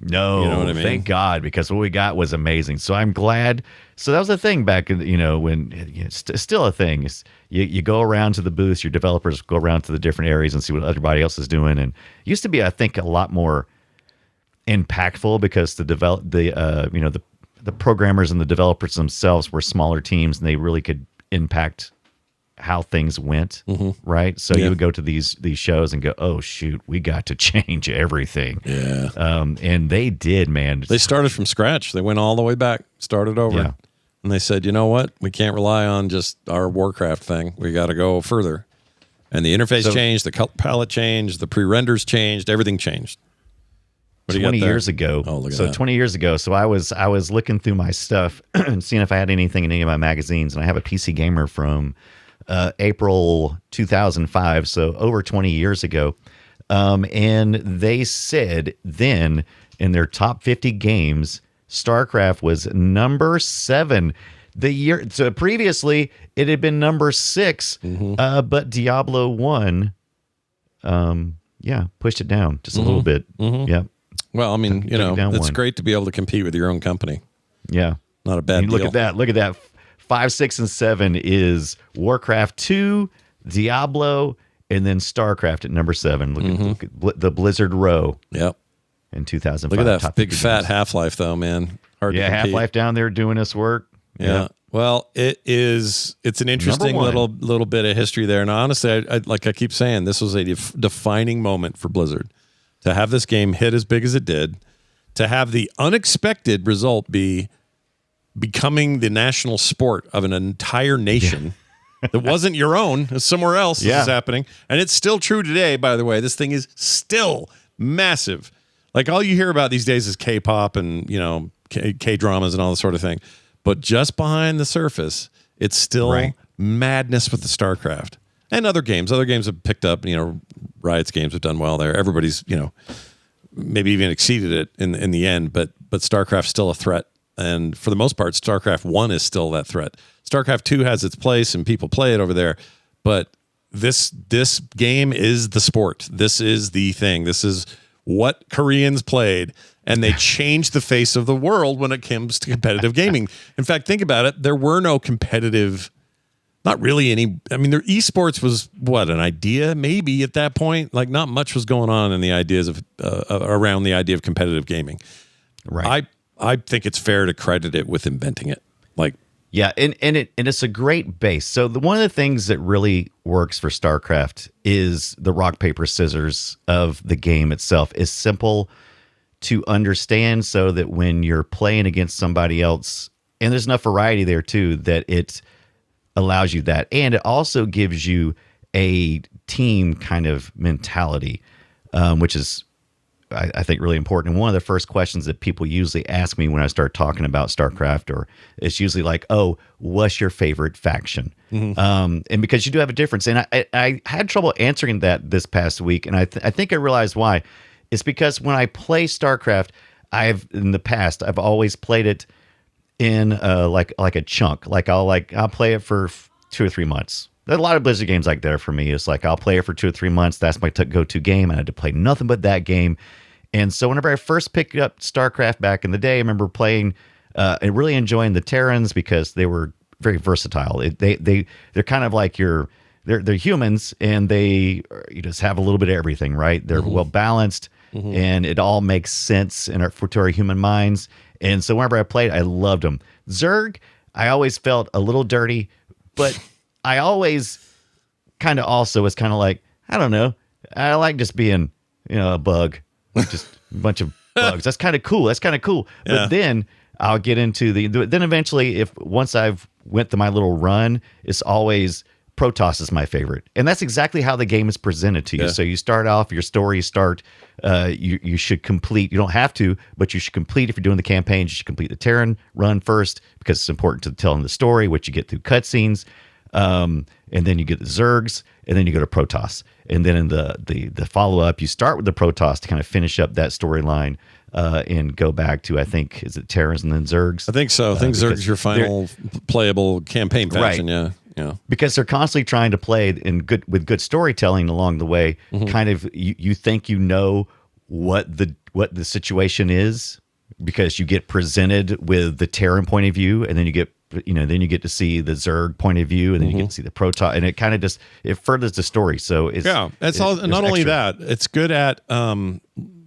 No, you know what I mean? Thank God, because what we got was amazing. So I'm glad. So that was the thing back in, when it's still a thing. Is you go around to the booths, your developers go around to the different areas and see what everybody else is doing. And it used to be, I think, a lot more impactful because the programmers and the developers themselves were smaller teams, and they really could impact how things went, right? So you would go to these shows and go, oh shoot, we got to change everything. Yeah. And they did, man. They started from scratch. They went all the way back, started over. Yeah. And they said, you know what? We can't rely on just our Warcraft thing. We got to go further. And the interface changed, the color palette changed, the pre-renders changed, everything changed. 20 years ago. Oh, look at so that. 20 years ago. So I was looking through my stuff and seeing if I had anything in any of my magazines, and I have a PC Gamer from April 2005, so over 20 years ago. And they said then in their top 50 games, StarCraft was number 7. So previously it had been number 6, but Diablo 1, pushed it down just a little bit. Yep. Well, I mean, it's one. great to be able to compete with your own company. Yeah. Not a bad deal. Look at that. 5, 6, and 7 is Warcraft 2, Diablo, and then StarCraft at number 7. Look at the Blizzard row. Yep. In 2005. Look at that top big 50 fat games. Half-Life, though, man. Hard to compete. Half-Life down there doing this work. Yeah. Well, it's an interesting little bit of history there. And honestly, I like I keep saying, this was a defining moment for Blizzard. To have this game hit as big as it did, to have the unexpected result be becoming the national sport of an entire nation that wasn't your own, it's somewhere else this is happening. And it's still true today, by the way. This thing is still massive. Like all you hear about these days is K-pop and, K-dramas and all this sort of thing. But just behind the surface, it's still madness with the StarCraft. And other games. Other games have picked up, Riot's games have done well there. Everybody's, maybe even exceeded it in the end, but StarCraft's still a threat. And for the most part, StarCraft 1 is still that threat. StarCraft 2 has its place and people play it over there, but this game is the sport. This is the thing. This is what Koreans played, and they changed the face of the world when it comes to competitive gaming. In fact, think about it. There were no competitive, not really any. I mean, their esports was an idea maybe at that point. Like not much was going on in the ideas of around the idea of competitive gaming. Right. I think it's fair to credit it with inventing it. Like, yeah, and it's a great base. So one of the things that really works for StarCraft is the rock paper scissors of the game itself is simple to understand, so that when you're playing against somebody else, and there's enough variety there too, that it allows you that, and it also gives you a team kind of mentality, which is, I think, really important. And one of the first questions that people usually ask me when I start talking about StarCraft, or it's usually like, "Oh, what's your favorite faction?" And because you do have a difference, and I had trouble answering that this past week, and I think I realized why. It's because when I play StarCraft, in the past I've always played it in like a chunk. Like I'll play it for 2 or 3 months. There's a lot of Blizzard games like that for me. It's like I'll play it for 2 or 3 months. That's my go-to game. I had to play nothing but that game. And so whenever I first picked up StarCraft back in the day, I remember playing and really enjoying the Terrans because they were very versatile. They're kind of like they're humans, and you just have a little bit of everything, right? They're well balanced, and it all makes sense to our human minds. And so whenever I played, I loved them. Zerg, I always felt a little dirty, but I always kind of also was kind of like, I don't know, I like just being, a bug, just a bunch of bugs. That's kind of cool. Yeah. But then I'll get into then eventually, once I've went through my little run, it's always Protoss is my favorite. And that's exactly how the game is presented to you. Yeah. So you start off, your story you should complete, you don't have to, but you should complete, if you're doing the campaigns, you should complete the Terran run first, because it's important to telling the story, which you get through cutscenes. And then you get the Zergs, and then you go to Protoss. And then in the follow-up, you start with the Protoss to kind of finish up that storyline, and go back to, I think, is it Terrans and then Zergs? I think so. I think Zergs is your final playable campaign faction, right. Yeah. Because they're constantly trying to play with good storytelling along the way. Kind of, you think what the situation is, because you get presented with the Terran point of view, and then you get to see the Zerg point of view, and then you get to see the Protoss, and it kind of it furthers the story. So that's all. Not only that, it's good at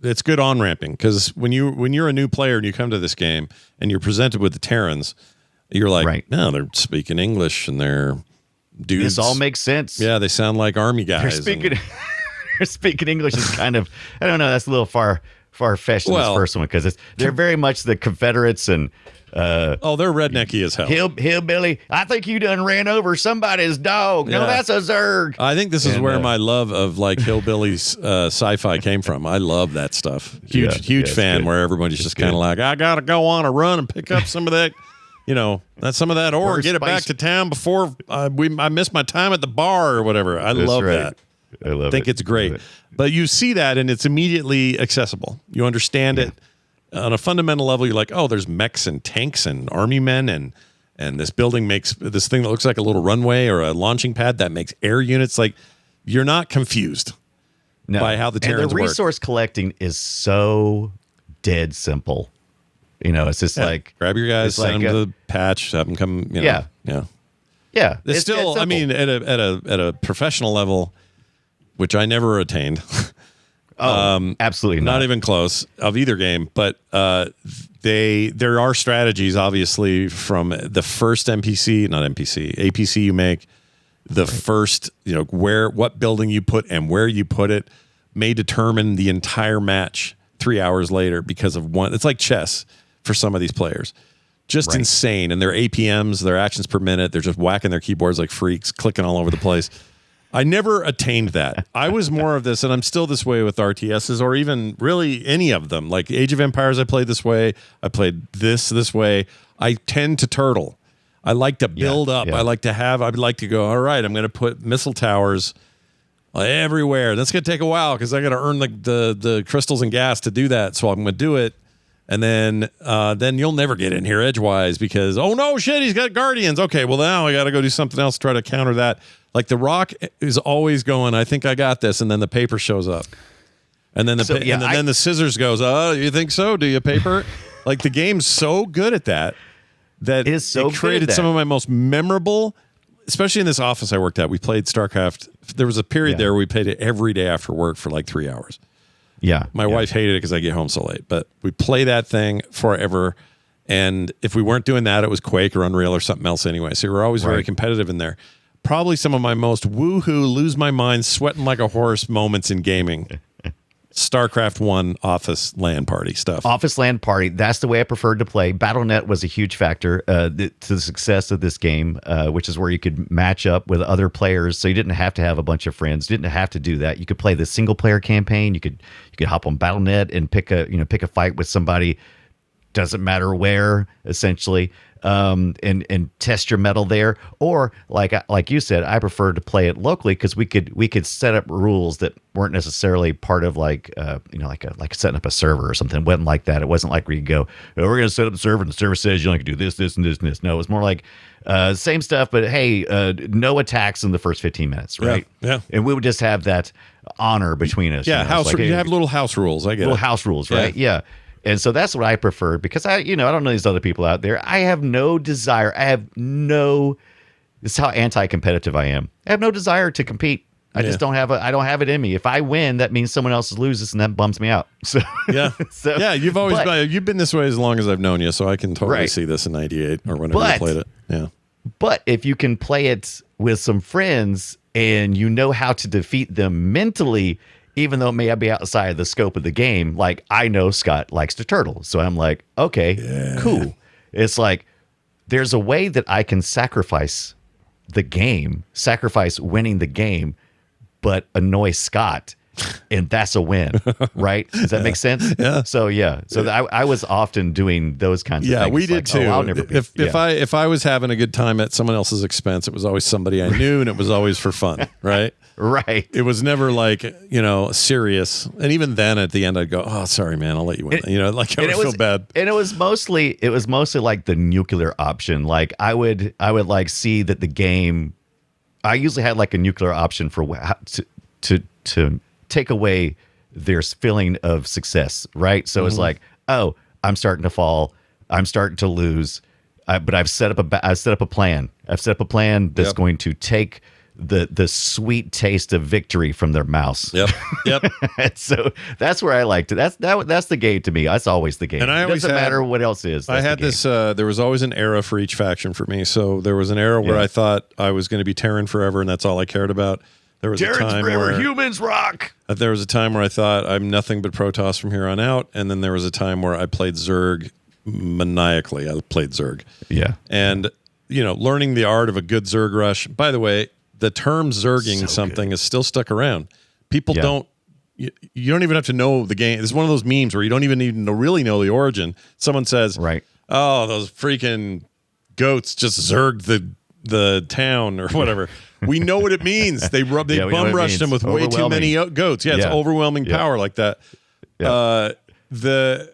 it's good on ramping, because when you're a new player and you come to this game and you're presented with the Terrans, you're like, no, they're speaking English and they're dudes. This all makes sense. Yeah, they sound like army guys. They're speaking English is kind of, I don't know, that's a little far-fetched in this first one because they're very much the Confederates and they're rednecky as hell. Hillbilly, I think you done ran over somebody's dog. No, that's a Zerg. I think this is where my love of like hillbilly sci-fi came from. I love that stuff. Huge fan where everybody's just kind of like, I got to go on a run and pick up some of that, that's some of that ore, get it back to town before I miss my time at the bar or whatever. I love that. I think it's great. But you see that and it's immediately accessible. You understand it. On a fundamental level, you're like, oh, there's mechs and tanks and army men, and this building makes this thing that looks like a little runway or a launching pad that makes air units. Like, you're not confused by how the Terrans work. And the resource collecting is so dead simple. It's just like grab your guys, send them to the patch, have them come. Yeah. It's still, I mean, at a professional level, which I never attained. Absolutely not even close of either game. But there are strategies, obviously, from the first APC you make. The first, what building you put and where you put it may determine the entire match 3 hours later because of one. It's like chess for some of these players. Just insane. And their APMs, their actions per minute, they're just whacking their keyboards like freaks, clicking all over the place. I never attained that. I was more of this, and I'm still this way with RTSs or even really any of them. Like Age of Empires, I played this way. I played this way. I tend to turtle. I like to build up. I like to go, all right, I'm going to put missile towers everywhere. That's going to take a while because I got to earn the crystals and gas to do that. So I'm going to do it. And then you'll never get in here edgewise because, oh no, shit, he's got guardians. Okay, well now I got to go do something else to try to counter that. Like the Rock is always going, I think I got this, and then the paper shows up, and then then the scissors goes, oh, you think so? Do you paper? Like the game's so good at that it created some of my most memorable, especially in this office I worked at. We played StarCraft. There was a period there where we played it every day after work for like 3 hours. Yeah. My wife hated it because I get home so late, but we play that thing forever. And if we weren't doing that, it was Quake or Unreal or something else anyway. So we were always very competitive in there. Probably some of my most woohoo, lose my mind, sweating like a horse moments in gaming. StarCraft 1 Office LAN party stuff. Office LAN party. That's the way I preferred to play. Battle.net was a huge factor to the success of this game, which is where you could match up with other players. So you didn't have to have a bunch of friends. You didn't have to do that. You could play the single player campaign. You could hop on Battle.net and pick a fight with somebody. Doesn't matter where, essentially. And test your mettle there, or like you said, I prefer to play it locally because we could set up rules that weren't necessarily part of like setting up a server or something. It wasn't like that. It wasn't like we could go, oh, we're going to set up a server and the server says you only can do this, and this, and this. No, it was more like same stuff, but hey, no attacks in the first 15 minutes, right? Yeah. And we would just have that honor between us. Yeah, you have little house rules. I get little house rules, right? Yeah. And so that's what I prefer because I don't know these other people out there. I have no desire. This is how anti-competitive I am. I have no desire to compete. I just don't have it in me. If I win, that means someone else loses and that bums me out. So you've always you've been this way as long as I've known you, so I can totally see this in 98 or whenever you played it. Yeah. But if you can play it with some friends and you know how to defeat them mentally, even though it may be outside of the scope of the game, like I know Scott likes to turtle. So I'm like, okay, cool. It's like there's a way that I can sacrifice winning the game, but annoy Scott. And that's a win, right? Does that make sense? Yeah. So I was often doing those kinds of things. Yeah, we did too. I'll never be. If I was having a good time at someone else's expense, it was always somebody I knew, and it was always for fun, right? Right. It was never like serious. And even then, at the end, I'd go, "Oh, sorry, man, I'll let you win." I would feel bad. And it was mostly like the nuclear option. Like I would like see that the game. I usually had like a nuclear option for to take away their feeling of success, right? So it's like, oh, I'm starting to fall, I'm starting to lose, but I've set up a plan. I've set up a plan that's going to take the sweet taste of victory from their mouse. Yep. And so that's where I liked it. That's the game to me. That's always the game. And I always doesn't matter what else is. I had this. There was always an era for each faction for me. So there was an era where I thought I was going to be Terran forever, and that's all I cared about. There was Terrans a time forever, where humans rock. There was a time where I thought I'm nothing but Protoss from here on out, and then there was a time where I played Zerg maniacally. I played Zerg. Yeah. And learning the art of a good Zerg rush. By the way, the term Zerging something is still stuck around. People don't. You don't even have to know the game. It's one of those memes where you don't even need to really know the origin. Someone says, right, "Oh, those freaking goats just zerged the town or whatever." We know what it means. They bum rushed them with way too many goats. Yeah, it's overwhelming power like that. Yeah. The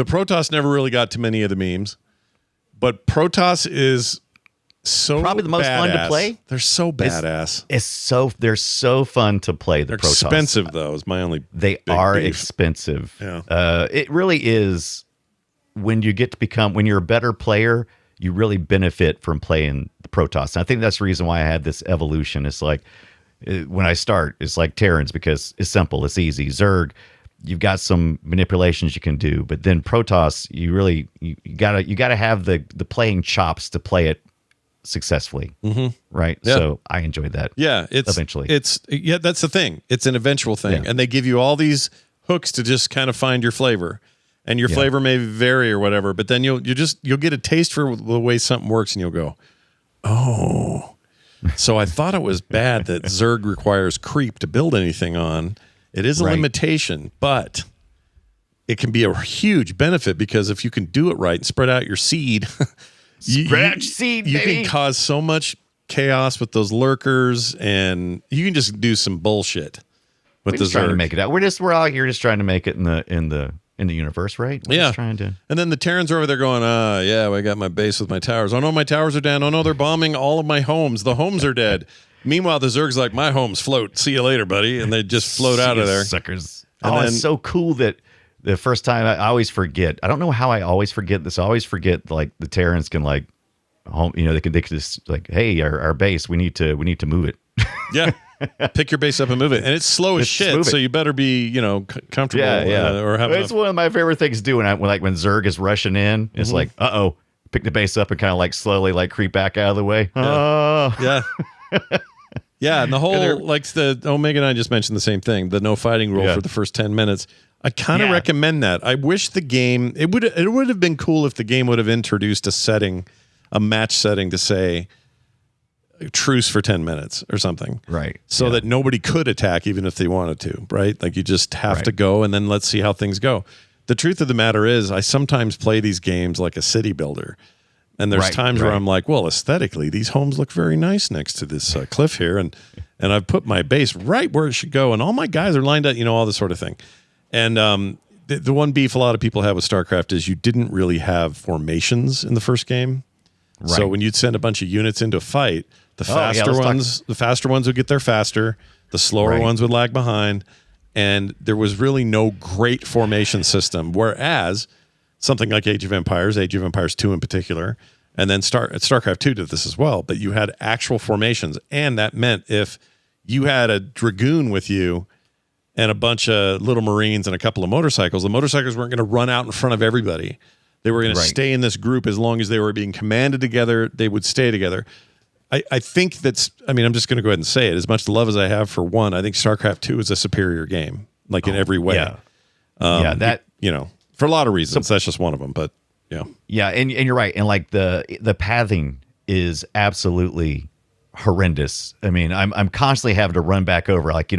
Protoss never really got too many of the memes, but Protoss is so probably the most fun to play. They're so badass. They're so fun to play. They're expensive though. Is my only. They are expensive. Yeah. It really is. When you get to when you're a better player, you really benefit from playing the Protoss. And I think that's the reason why I had this evolution. It's like when I start, it's like Terrans because it's simple, it's easy. Zerg, you've got some manipulations you can do, but then Protoss, you gotta have the playing chops to play it successfully, right? Yeah. So I enjoyed that. Yeah, that's the thing. It's an eventual thing, and they give you all these hooks to just kind of find your flavor, and your flavor may vary or whatever. But then you'll get a taste for the way something works, and you'll go, oh. So I thought it was bad that Zerg requires creep to build anything on. It is a limitation, but it can be a huge benefit because if you can do it right and spread out your seed. You can cause so much chaos with those lurkers, and you can just do some bullshit with the Zerg. Trying to make it out. We're out here just trying to make it in the universe, right? We're just trying to. And then the Terrans are over there going, I got my base with my towers. Oh no, my towers are down. Oh no, they're bombing all of my homes. The homes are dead. Meanwhile, the Zerg's like, my homes float. See you later, buddy. And they just float out of there. Suckers. It's so cool that. The first time I always forget. I don't know how I always forget this. I always forget like the Terrans can like home. They could just like, hey, our base. We need to move it. Yeah, pick your base up and move it. And it's slow as shit. So you better be comfortable. Or have. It's one of my favorite things to do when Zerg is rushing in. It's like, pick the base up and kind of like slowly like creep back out of the way. Yeah. Yeah, and the whole the Omega 9 just mentioned the same thing. The no fighting rule for the first 10 minutes. I kind of recommend that. I wish the game it would have been cool if the game would have introduced a match setting to say truce for 10 minutes or something. Right. So that nobody could attack even if they wanted to, right? Like you just have to go and then let's see how things go. The truth of the matter is I sometimes play these games like a city builder. And there's times where I'm like, well, aesthetically, these homes look very nice next to this cliff here. And I've put my base right where it should go. And all my guys are lined up, all this sort of thing. And the one beef a lot of people have with StarCraft is you didn't really have formations in the first game. Right. So when you'd send a bunch of units into a fight, the faster ones would get there faster. The slower ones would lag behind. And there was really no great formation system. Whereas something like Age of Empires 2 in particular, and then StarCraft 2 did this as well, but you had actual formations. And that meant if you had a Dragoon with you and a bunch of little Marines and a couple of motorcycles, the motorcycles weren't going to run out in front of everybody. They were going to stay in this group as long as they were being commanded together. They would stay together. I think I'm just going to go ahead and say it. As much love as I have for one, I think StarCraft 2 is a superior game, in every way. Yeah. For a lot of reasons. That's just one of them, but yeah. Yeah, and you're right. And like the pathing is absolutely horrendous. I mean, I'm constantly having to run back over. Like,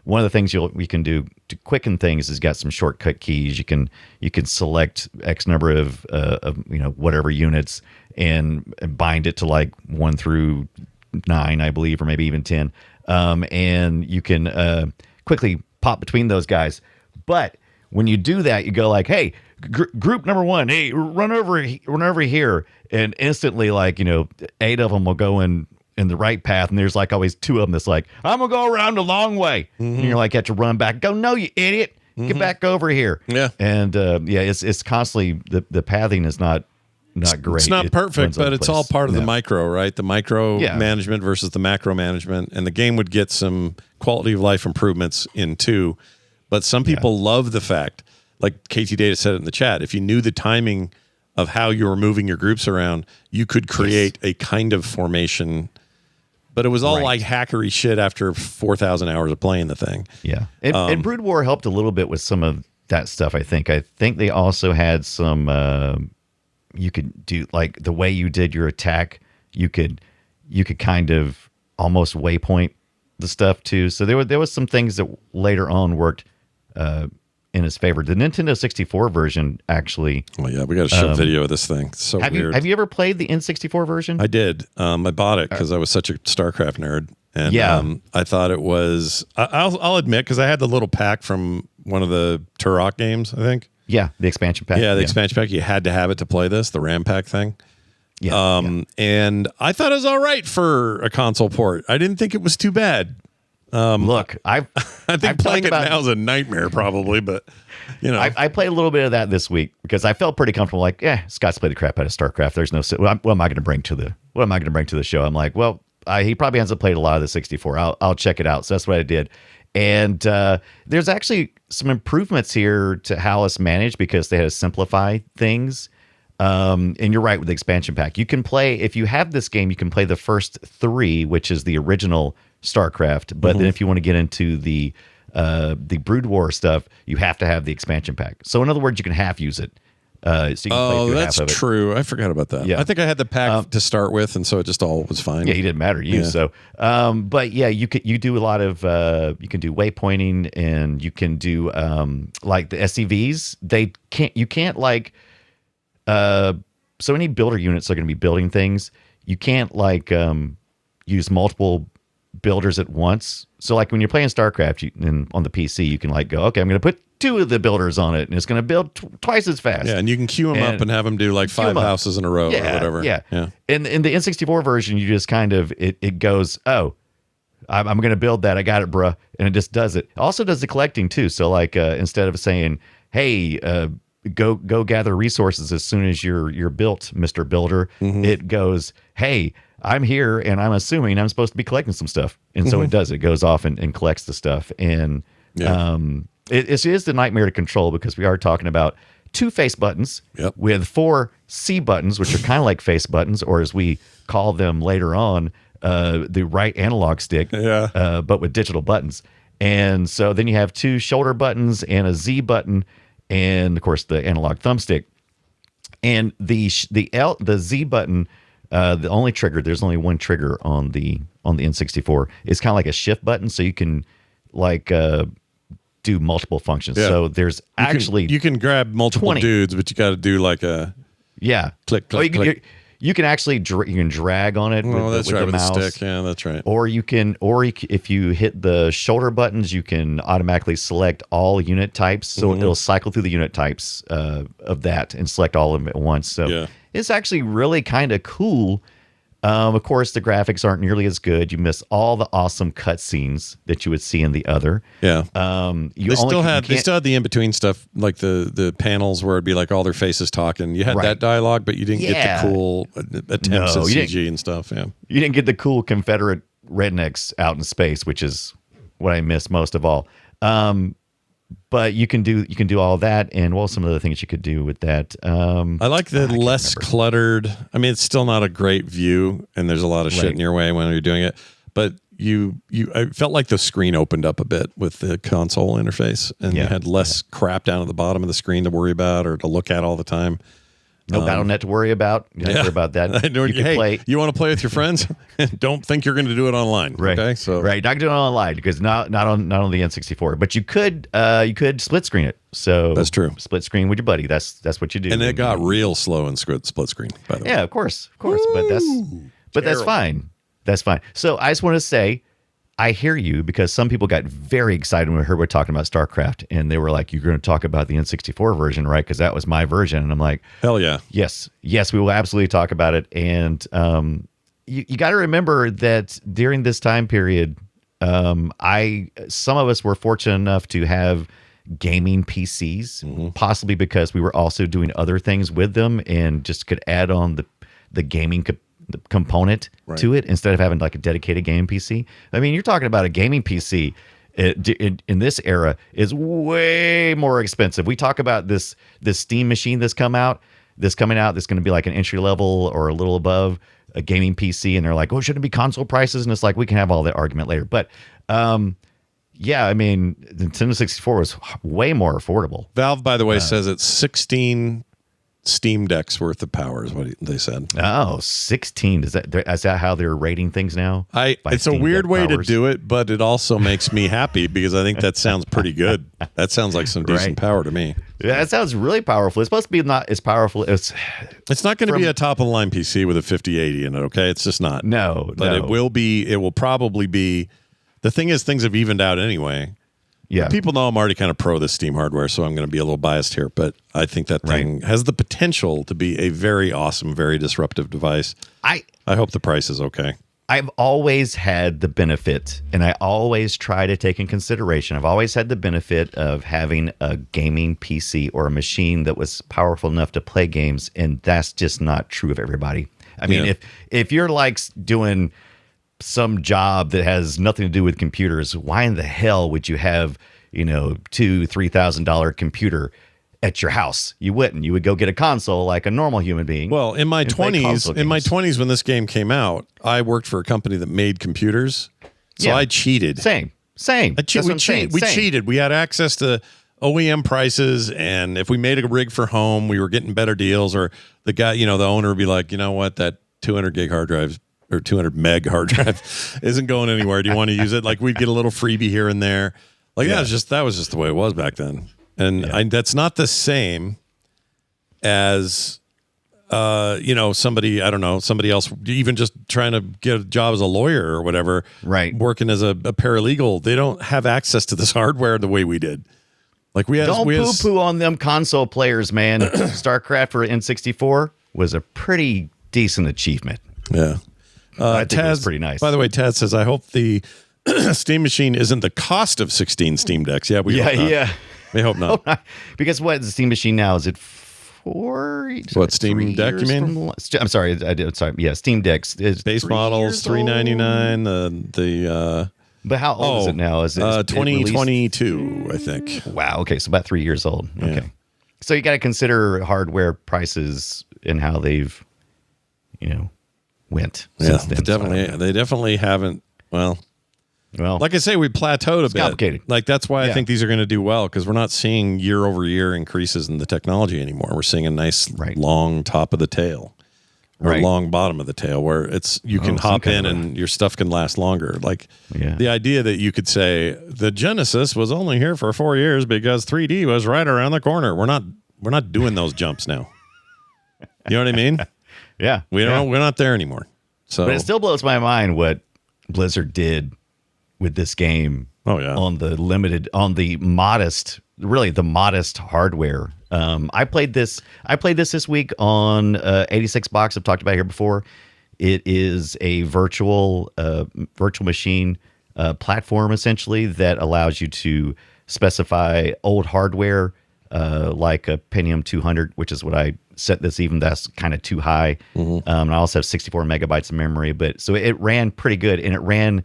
one of the things we can do to quicken things is got some shortcut keys. You can select X number of whatever units and bind it to like 1 through 9, I believe, or maybe even 10. And you can quickly pop between those guys. But when you do that, you go like, hey, group number 1, hey, run over here. And instantly, 8 of them will go in the right path, and there's like always 2 of them that's like, I'm gonna go around the long way. And you're like, you have to run back. Go, no, you idiot, get back over here. Yeah. And it's constantly the pathing is not not great. It's not It perfect, runs out but of it's all place. part of the No. micro, right? The micro Yeah. management versus the macro management. And the game would get some quality of life improvements in too. But some people love the fact, like KT Data said it in the chat, if you knew the timing of how you were moving your groups around, you could create a kind of formation. But it was all like hackery shit after 4,000 hours of playing the thing. Yeah. And Brood War helped a little bit with some of that stuff, I think. I think they also had some you could do like the way you did your attack, you could kind of almost waypoint the stuff too. So there was some things that later on worked in his favor. The Nintendo 64 version actually. Oh yeah, we got to show a video of this thing. It's so weird. Have you ever played the N64 version? I did. I bought it because I was such a StarCraft nerd, and I thought it was. I'll admit, because I had the little pack from one of the Turok games, I think. Yeah, the expansion pack. Yeah, the expansion pack. You had to have it to play this, the RAM pack thing. Yeah, and I thought it was all right for a console port. I didn't think it was too bad. Look, I think playing it now is a nightmare, probably, but you know, I played a little bit of that this week because I felt pretty comfortable. Like, Scott's played the crap out of StarCraft. There's no, what am I going to bring to the show? I'm like, well, he probably hasn't played a lot of the 64. I'll check it out. So that's what I did. And there's actually some improvements here to how it's managed because they had to simplify things. And you're right with the expansion pack. You can play, if you have this game, you can play the first 3, which is the original StarCraft. But then if you want to get into the Brood War stuff, you have to have the expansion pack. So in other words, you can half use it. So you can play through that's half of it. true. I forgot about that. Yeah. I think I had the pack to start with, and so it just all was fine. Yeah, he didn't matter to you. Yeah. So, but yeah, you do a lot of you can do waypointing, and you can do like the SCVs. You can't like so any builder units are going to be building things. You can't like use multiple builders at once. So like when you're playing StarCraft on the PC, you can like go, okay, I'm going to put 2 of the builders on it, and it's going to build twice as fast. Yeah, and you can queue them up and have them do like 5 houses in a row or whatever. Yeah. In the N64 version, you just kind of it goes, oh, I'm going to build that. I got it, bruh, and it just does it. It also does the collecting too. So like instead of saying, hey, go gather resources as soon as you're built, Mr. Builder, it goes, hey, I'm here, and I'm assuming I'm supposed to be collecting some stuff, and so it does. It goes off and collects the stuff, and it is the nightmare to control because we are talking about 2 face buttons with 4 C buttons, which are kind of like face buttons, or as we call them later on, the right analog stick, but with digital buttons. And so then you have 2 shoulder buttons and a Z button, and of course the analog thumbstick. And the Z button, the only trigger, there's only one trigger on the N64. It's kind of like a shift button, so you can like do multiple functions. So there's you can grab multiple 20. dudes, but you got to do like a click, click. You can actually drag on it with the mouse. A stick. Yeah, that's right. Or if you hit the shoulder buttons, you can automatically select all unit types. So it'll cycle through the unit types of that and select all of them at once. So it's actually really kind of cool. Of course, the graphics aren't nearly as good. You miss all the awesome cutscenes that you would see in the other. Yeah. They still had the in between stuff, like the panels where it'd be like all their faces talking. You had that dialogue, but you didn't get the cool attempts at CG and stuff. Yeah. You didn't get the cool Confederate rednecks out in space, which is what I miss most of all. But you can do all that, and some of the things you could do with that. I like the less cluttered. I mean, it's still not a great view, and there's a lot of shit in your way when you're doing it. But I felt like the screen opened up a bit with the console interface, and you had less crap down at the bottom of the screen to worry about or to look at all the time. No BattleNet to worry about. You don't have to worry about that. You want to play with your friends? Don't think you're going to do it online. Right. Okay. So not doing it online because not on the N64. But you could split screen it. So that's true. Split screen with your buddy. That's what you do. And it got real slow in split screen. By the way. Yeah, of course. But that's fine. That's fine. So I just want to say, I hear you because some people got very excited when we heard we're talking about StarCraft, and they were like, "You're going to talk about the N64 version, right? Because that was my version." And I'm like, "Hell yeah, yes, we will absolutely talk about it." And you got to remember that during this time period, some of us were fortunate enough to have gaming PCs, possibly because we were also doing other things with them and just could add on the gaming the component to it instead of having like a dedicated gaming PC. I mean, you're talking about a gaming PC in this era is way more expensive. We talk about this Steam machine that's coming out that's going to be like an entry level or a little above a gaming PC, and they're like, oh, shouldn't it be console prices? And it's like, we can have all that argument later. But yeah, I mean, the Nintendo 64 was way more affordable. Valve, by the way, says it's 16 Steam Decks worth of power is what they said. Oh, 16. Is that how they're rating things now? It's a weird way to do it, but it also makes me happy because I think that sounds pretty good. That sounds like some decent power to me. Yeah, that sounds really powerful. It's supposed to be not as powerful as... It's not going to be a top-of-the-line PC with a 5080 in it, okay? It's just not. No, But it will probably be... The thing is, things have evened out anyway. Yeah. People know I'm already kind of pro this Steam hardware, so I'm going to be a little biased here, but I think that thing has the potential to be a very awesome, very disruptive device. I hope the price is okay. I've always had the benefit, and I always try to take in consideration, I've always had the benefit of having a gaming PC or a machine that was powerful enough to play games, and that's just not true of everybody. I mean, if you're like doing some job that has nothing to do with computers, why in the hell would you have, $2,000-$3,000 computer at your house? You wouldn't. You would go get a console like a normal human being. Well, in my 20s when this game came out, I worked for a company that made computers. So I cheated. Same. We cheated. We had access to OEM prices, and if we made a rig for home, we were getting better deals, or the guy, the owner would be like, you know what, that 200 gig hard drive or 200 meg hard drive isn't going anywhere. Do you want to use it? Like, we'd get a little freebie here and there. Like, that was just the way it was back then. And that's not the same as, somebody else, even just trying to get a job as a lawyer or whatever, working as a paralegal. They don't have access to this hardware the way we did. Like, don't poo-poo on them console players, man. StarCraft for N64 was a pretty decent achievement. Yeah. I think it was pretty nice. By the way, Taz says, I hope the Steam machine isn't the cost of 16 Steam Decks. Yeah, we hope not. Yeah. We hope not. Because what is the Steam machine now? Is it 4? What, Steam Deck, you mean? I'm sorry. Sorry. Yeah, Steam Decks. Base models, $399. But how old is it now? Is it 2022, I think. Wow. Okay, so about 3 years old. Yeah. Okay. So you got to consider hardware prices and how they've, went. Yeah, they definitely haven't. Well, like I say, we plateaued a bit. Complicated. Like, that's why I think these are going to do well, because we're not seeing year over year increases in the technology anymore. We're seeing a nice long top of the tail, or long bottom of the tail, where you can hop in and your stuff can last longer. Like the idea that you could say the Genesis was only here for 4 years because 3D was right around the corner. We're not doing those jumps now. You know what I mean? Yeah. We're not there anymore. So, but it still blows my mind what Blizzard did with this game. Oh yeah. On the modest hardware. I played this this week on 86 box. I've talked about it here before. It is a virtual machine platform, essentially, that allows you to specify old hardware like a Pentium 200, which is what I set this, even that's kind of too high. And I also have 64 megabytes of memory, but so it ran pretty good, and it ran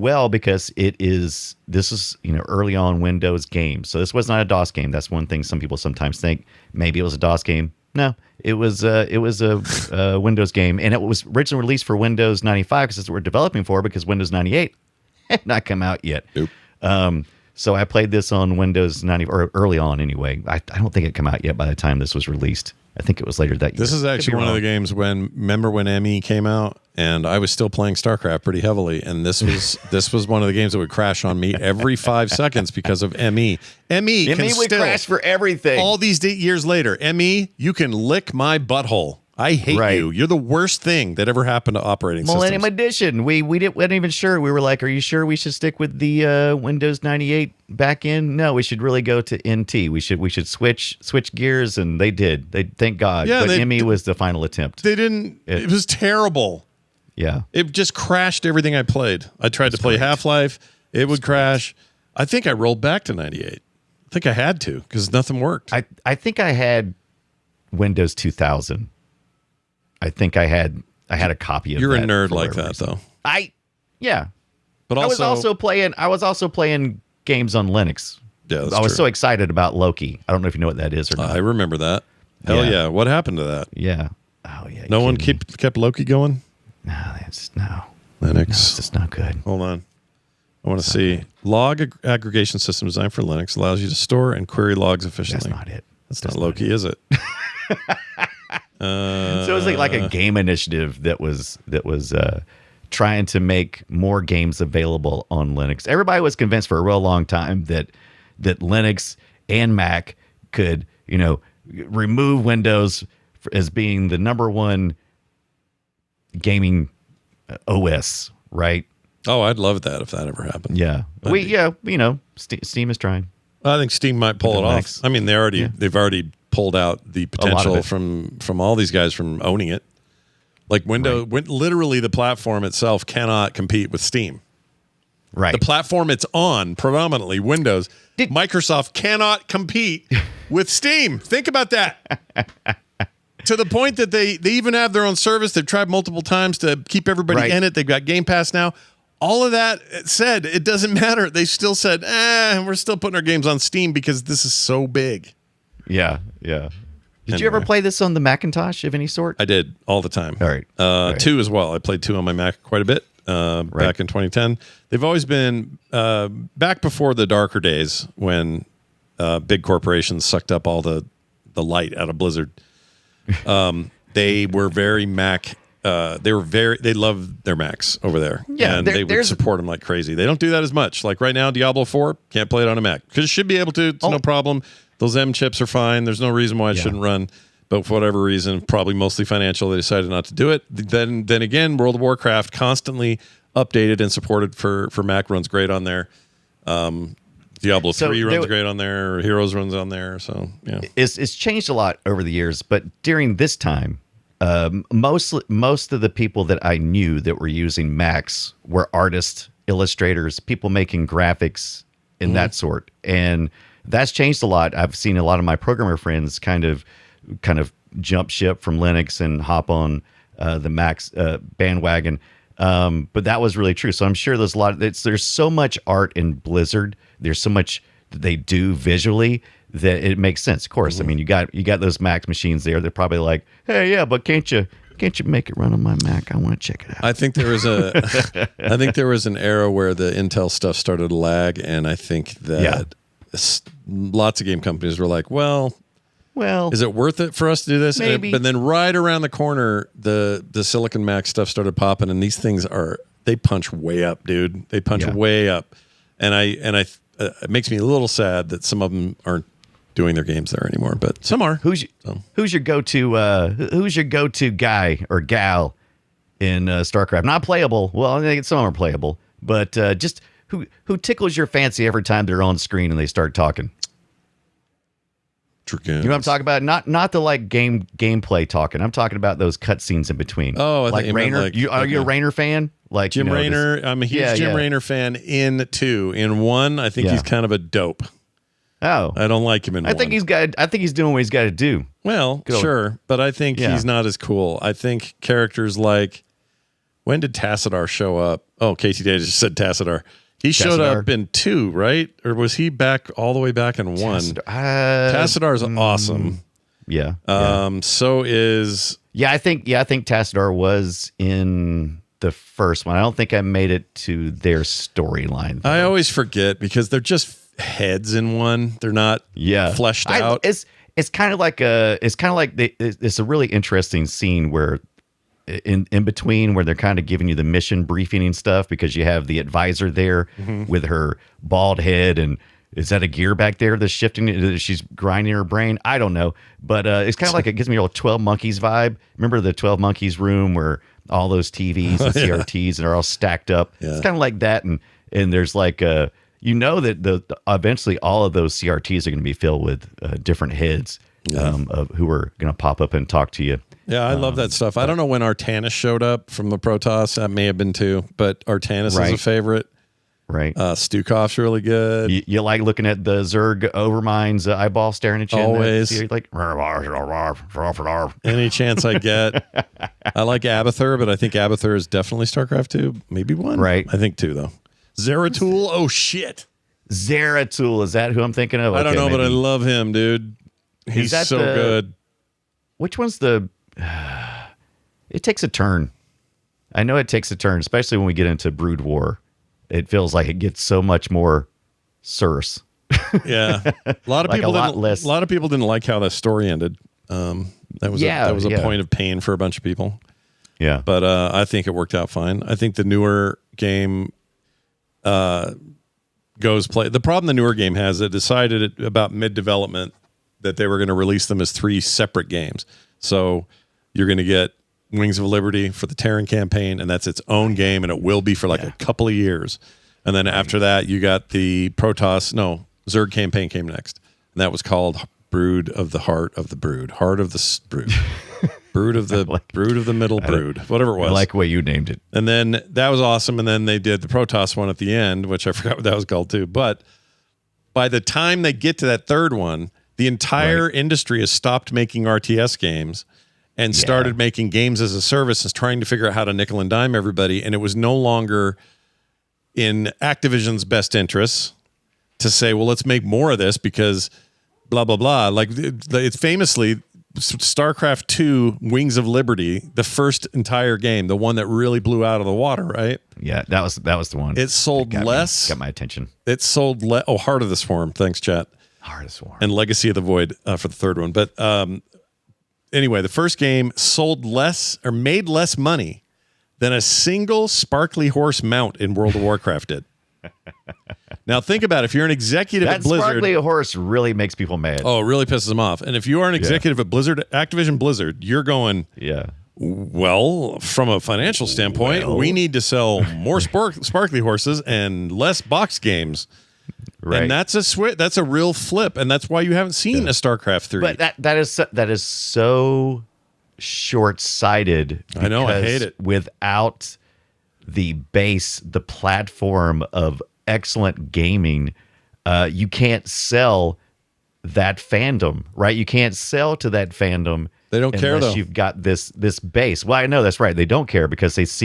well because this is early on Windows game. So this was not a DOS game. That's one thing some people sometimes think. Maybe it was a DOS game. No, it was a Windows game, and it was originally released for Windows 95 because that's what we're developing for, because Windows 98 had not come out yet. Nope. So I played this on Windows 90, or early on anyway. I don't think it came out yet by the time this was released. I think it was later that year. This is actually one of the games remember when ME came out, and I was still playing StarCraft pretty heavily, and this was one of the games that would crash on me every 5 seconds because of ME. ME would crash for everything. All these years later, ME, you can lick my butthole. I hate you. You're the worst thing that ever happened to operating systems. Millennium Edition. We weren't even sure. We were like, are you sure we should stick with the Windows 98 back end? No, we should really go to NT. We should switch gears, and they did. Thank God. Yeah, but ME was the final attempt. They didn't. It was terrible. Yeah. It just crashed everything I played. I tried to play Half-Life. It would crash. I think I rolled back to 98. I think I had to because nothing worked. I think I had Windows 2000. I think I had a copy of. You're that a nerd for like whatever that, reason. though. Yeah. But I was also playing games on Linux. Yeah, that's I was true. so excited about Loki. I don't know if you know what that is or not. I remember that. Hell Yeah. yeah! What happened to that? Yeah. Oh yeah. No one kept Loki going. No, Linux. No, it's just not good. Hold on. I want to see. Log aggregation system designed for Linux allows you to store and query logs efficiently. That's not it. That's not Loki, is it? So it was like a game initiative that was trying to make more games available on Linux. Everybody was convinced for a real long time that Linux and Mac could, remove Windows as being the number one gaming OS, right? Oh, I'd love that if that ever happened. Yeah. Steam is trying. I think Steam might pull it off. Linux. I mean, they've already pulled out the potential from all these guys from owning it. Like Windows, literally the platform itself cannot compete with Steam. Right. The platform it's on, predominantly Windows, Microsoft cannot compete with Steam. Think about that. To the point that they even have their own service. They've tried multiple times to keep everybody in it. They've got Game Pass now. All of that said, it doesn't matter. They still said, we're still putting our games on Steam because this is so big. Yeah, yeah. Did you ever play this on the Macintosh of any sort? I did all the time. All right. 2 as well. I played 2 on my Mac quite a bit back in 2010. They've always been back before the darker days when big corporations sucked up all the light out of Blizzard. They were very Mac. They loved their Macs over there. Yeah, and they would support them like crazy. They don't do that as much. Like right now, Diablo 4 can't play it on a Mac because it should be able to. It's no problem. Those M chips are fine. There's no reason why it shouldn't run. But for whatever reason, probably mostly financial, they decided not to do it. Then again, World of Warcraft constantly updated and supported for Mac, runs great on there. Diablo 3 runs great on there. Heroes runs on there. So yeah, it's changed a lot over the years. But during this time, most of the people that I knew that were using Macs were artists, illustrators, people making graphics and that sort. And that's changed a lot. I've seen a lot of my programmer friends kind of jump ship from Linux and hop on the Mac's bandwagon. But that was really true. So I'm sure there's so much art in Blizzard. There's so much that they do visually that it makes sense. Of course, I mean, you got those Mac machines there. They're probably like, hey, yeah, but can't you make it run on my Mac? I want to check it out. I think there was an era where the Intel stuff started to lag, and I think that lots of game companies were like, well, is it worth it for us to do this? Maybe. But then right around the corner, the Silicon Mac stuff started popping, and these things they punch way up, dude. They punch way up, and it makes me a little sad that some of them aren't doing their games there anymore, but some are. Who's your go-to guy or gal in StarCraft? Not playable. Well, I think some of them are playable, but just who tickles your fancy every time they're on screen and they start talking? You know what I'm talking about? Not the like gameplay talking. I'm talking about those cutscenes in between. Oh, like Raynor. Are you a Raynor fan? Like Jim Raynor. I'm a huge Jim Raynor fan in 2. In 1, I think he's kind of a dope. Oh, I don't like him in 1. I think he's doing what he's got to do. Well, sure, but I think he's not as cool. I think characters like, when did Tassadar show up? Oh, Casey Day just said Tassadar. He showed up in 2, right? Or was he back all the way back in 1? Tassadar is awesome. Yeah. So is I think Tassadar was in the first one. I don't think I made it to their storyline. I always forget because they're just heads in 1. They're not fleshed out. It's kind of like it's a really interesting scene where in between where they're kind of giving you the mission briefing and stuff, because you have the advisor there with her bald head, and is that a gear back there that's shifting? She's grinding her brain. I don't know, but it's kind of like, it gives me a little 12 Monkeys vibe. Remember the 12 Monkeys room where all those TVs and CRTs and are all stacked up? Yeah. It's kind of like that, and there's like that eventually all of those CRTs are going to be filled with different heads of who are going to pop up and talk to you. Yeah, I love that stuff. I don't know when Artanis showed up from the Protoss. That may have been 2, but Artanis is a favorite. Right. Stukov's really good. You like looking at the Zerg Overmind's eyeball staring at you? Always. You're like, Any chance I get. I like Abathur, but I think Abathur is definitely StarCraft 2. Maybe 1. Right. I think 2, though. Zeratul? Oh, shit. Zeratul, is that who I'm thinking of? I don't know, maybe. but I love him, dude. He's so good. Which one's the... It takes a turn. I know it takes a turn, especially when we get into Broodwar. It feels like it gets so much more Circe. Yeah, a lot of Like people a lot didn't. less. A lot of people didn't like how the story ended. That was a point of pain for a bunch of people. Yeah, but I think it worked out fine. I think the newer game goes play. The problem the newer game has, it decided about mid development that they were going to release them as 3 separate games. So you're going to get Wings of Liberty for the Terran campaign, and that's its own game, and it will be for a couple of years. And then after that, you got the Zerg campaign came next, and that was called Brood of the Heart of the Brood, Heart of the Brood, Brood of the Brood of the Middle Brood, whatever it was. I like the way you named it. And then that was awesome, and then they did the Protoss one at the end, which I forgot what that was called too. But by the time they get to that third one, the entire industry has stopped making RTS games and started making games as a service and trying to figure out how to nickel and dime everybody. And it was no longer in Activision's best interests to say, well, let's make more of this because blah, blah, blah. Like it's famously StarCraft 2 Wings of Liberty, the first entire game, the one that really blew out of the water, right? Yeah, that was the one. It sold less. Got my attention. It sold less. Oh, Heart of the Swarm. Thanks, chat. Heart of the Swarm. And Legacy of the Void for the third one. But anyway, the first game sold less or made less money than a single sparkly horse mount in World of Warcraft did. Now think about it. If you're an executive at Blizzard, sparkly horse really makes people mad. Oh, it really pisses them off. And if you are an executive at Blizzard, Activision Blizzard, you're going, well, from a financial standpoint, we need to sell more sparkly horses and less box games. Right. And that's a real flip, and that's why you haven't seen a StarCraft 3. But that is so short-sighted. I know, I hate it. Without the base, the platform of excellent gaming, you can't sell that fandom, right? You can't sell to that fandom. They don't care though. You've got this base. Well, I know that's right. They don't care because they just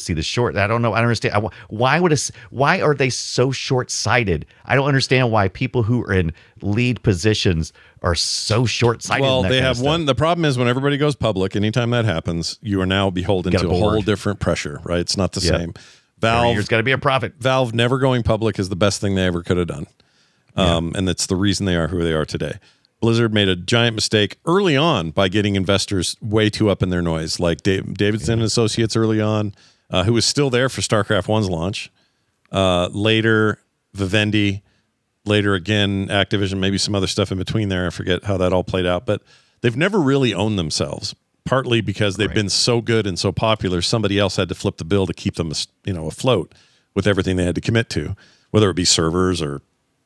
see the short. I don't know. I don't understand. Why are they so short-sighted? I don't understand why people who are in lead positions are so short-sighted. Well, they have one. The problem is when everybody goes public, anytime that happens, you are now beholden to a whole different pressure, right? It's not the same. Valve, there's got to be a profit. Valve never going public is the best thing they ever could have done. And that's the reason they are who they are today. Blizzard made a giant mistake early on by getting investors way too up in their noise, like Davidson and Associates early on, who was still there for StarCraft 1's launch. Later, Vivendi. Later again, Activision, maybe some other stuff in between there. I forget how that all played out. But they've never really owned themselves, partly because they've been so good and so popular, somebody else had to flip the bill to keep them afloat with everything they had to commit to, whether it be servers or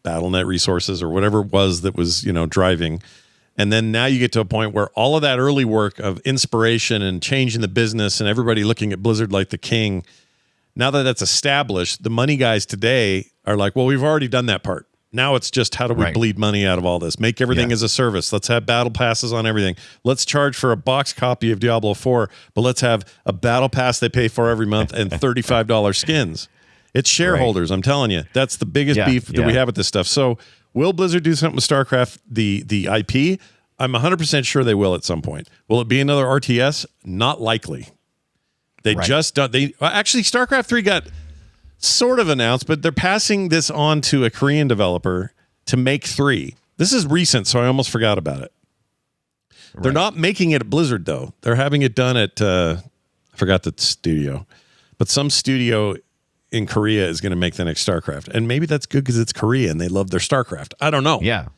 BattleNet resources or whatever it was that was, driving. And then now you get to a point where all of that early work of inspiration and changing the business and everybody looking at Blizzard like the king, now that that's established, the money guys today are like, well, we've already done that part. Now it's just how do we bleed money out of all this? Make everything as a service. Let's have battle passes on everything. Let's charge for a box copy of Diablo 4, but let's have a battle pass they pay for every month and $35 skins. It's shareholders, I'm telling you. That's the biggest beef that we have with this stuff. So will Blizzard do something with StarCraft, the IP? I'm 100% sure they will at some point. Will it be another RTS? Not likely. They just don't. Actually, StarCraft 3 got sort of announced, but they're passing this on to a Korean developer to make 3. This is recent, so I almost forgot about it. They're not making it at Blizzard, though. They're having it done at, I forgot the studio, but some studio in Korea is going to make the next StarCraft. And maybe that's good because it's Korea and they love their StarCraft. I don't know. Yeah.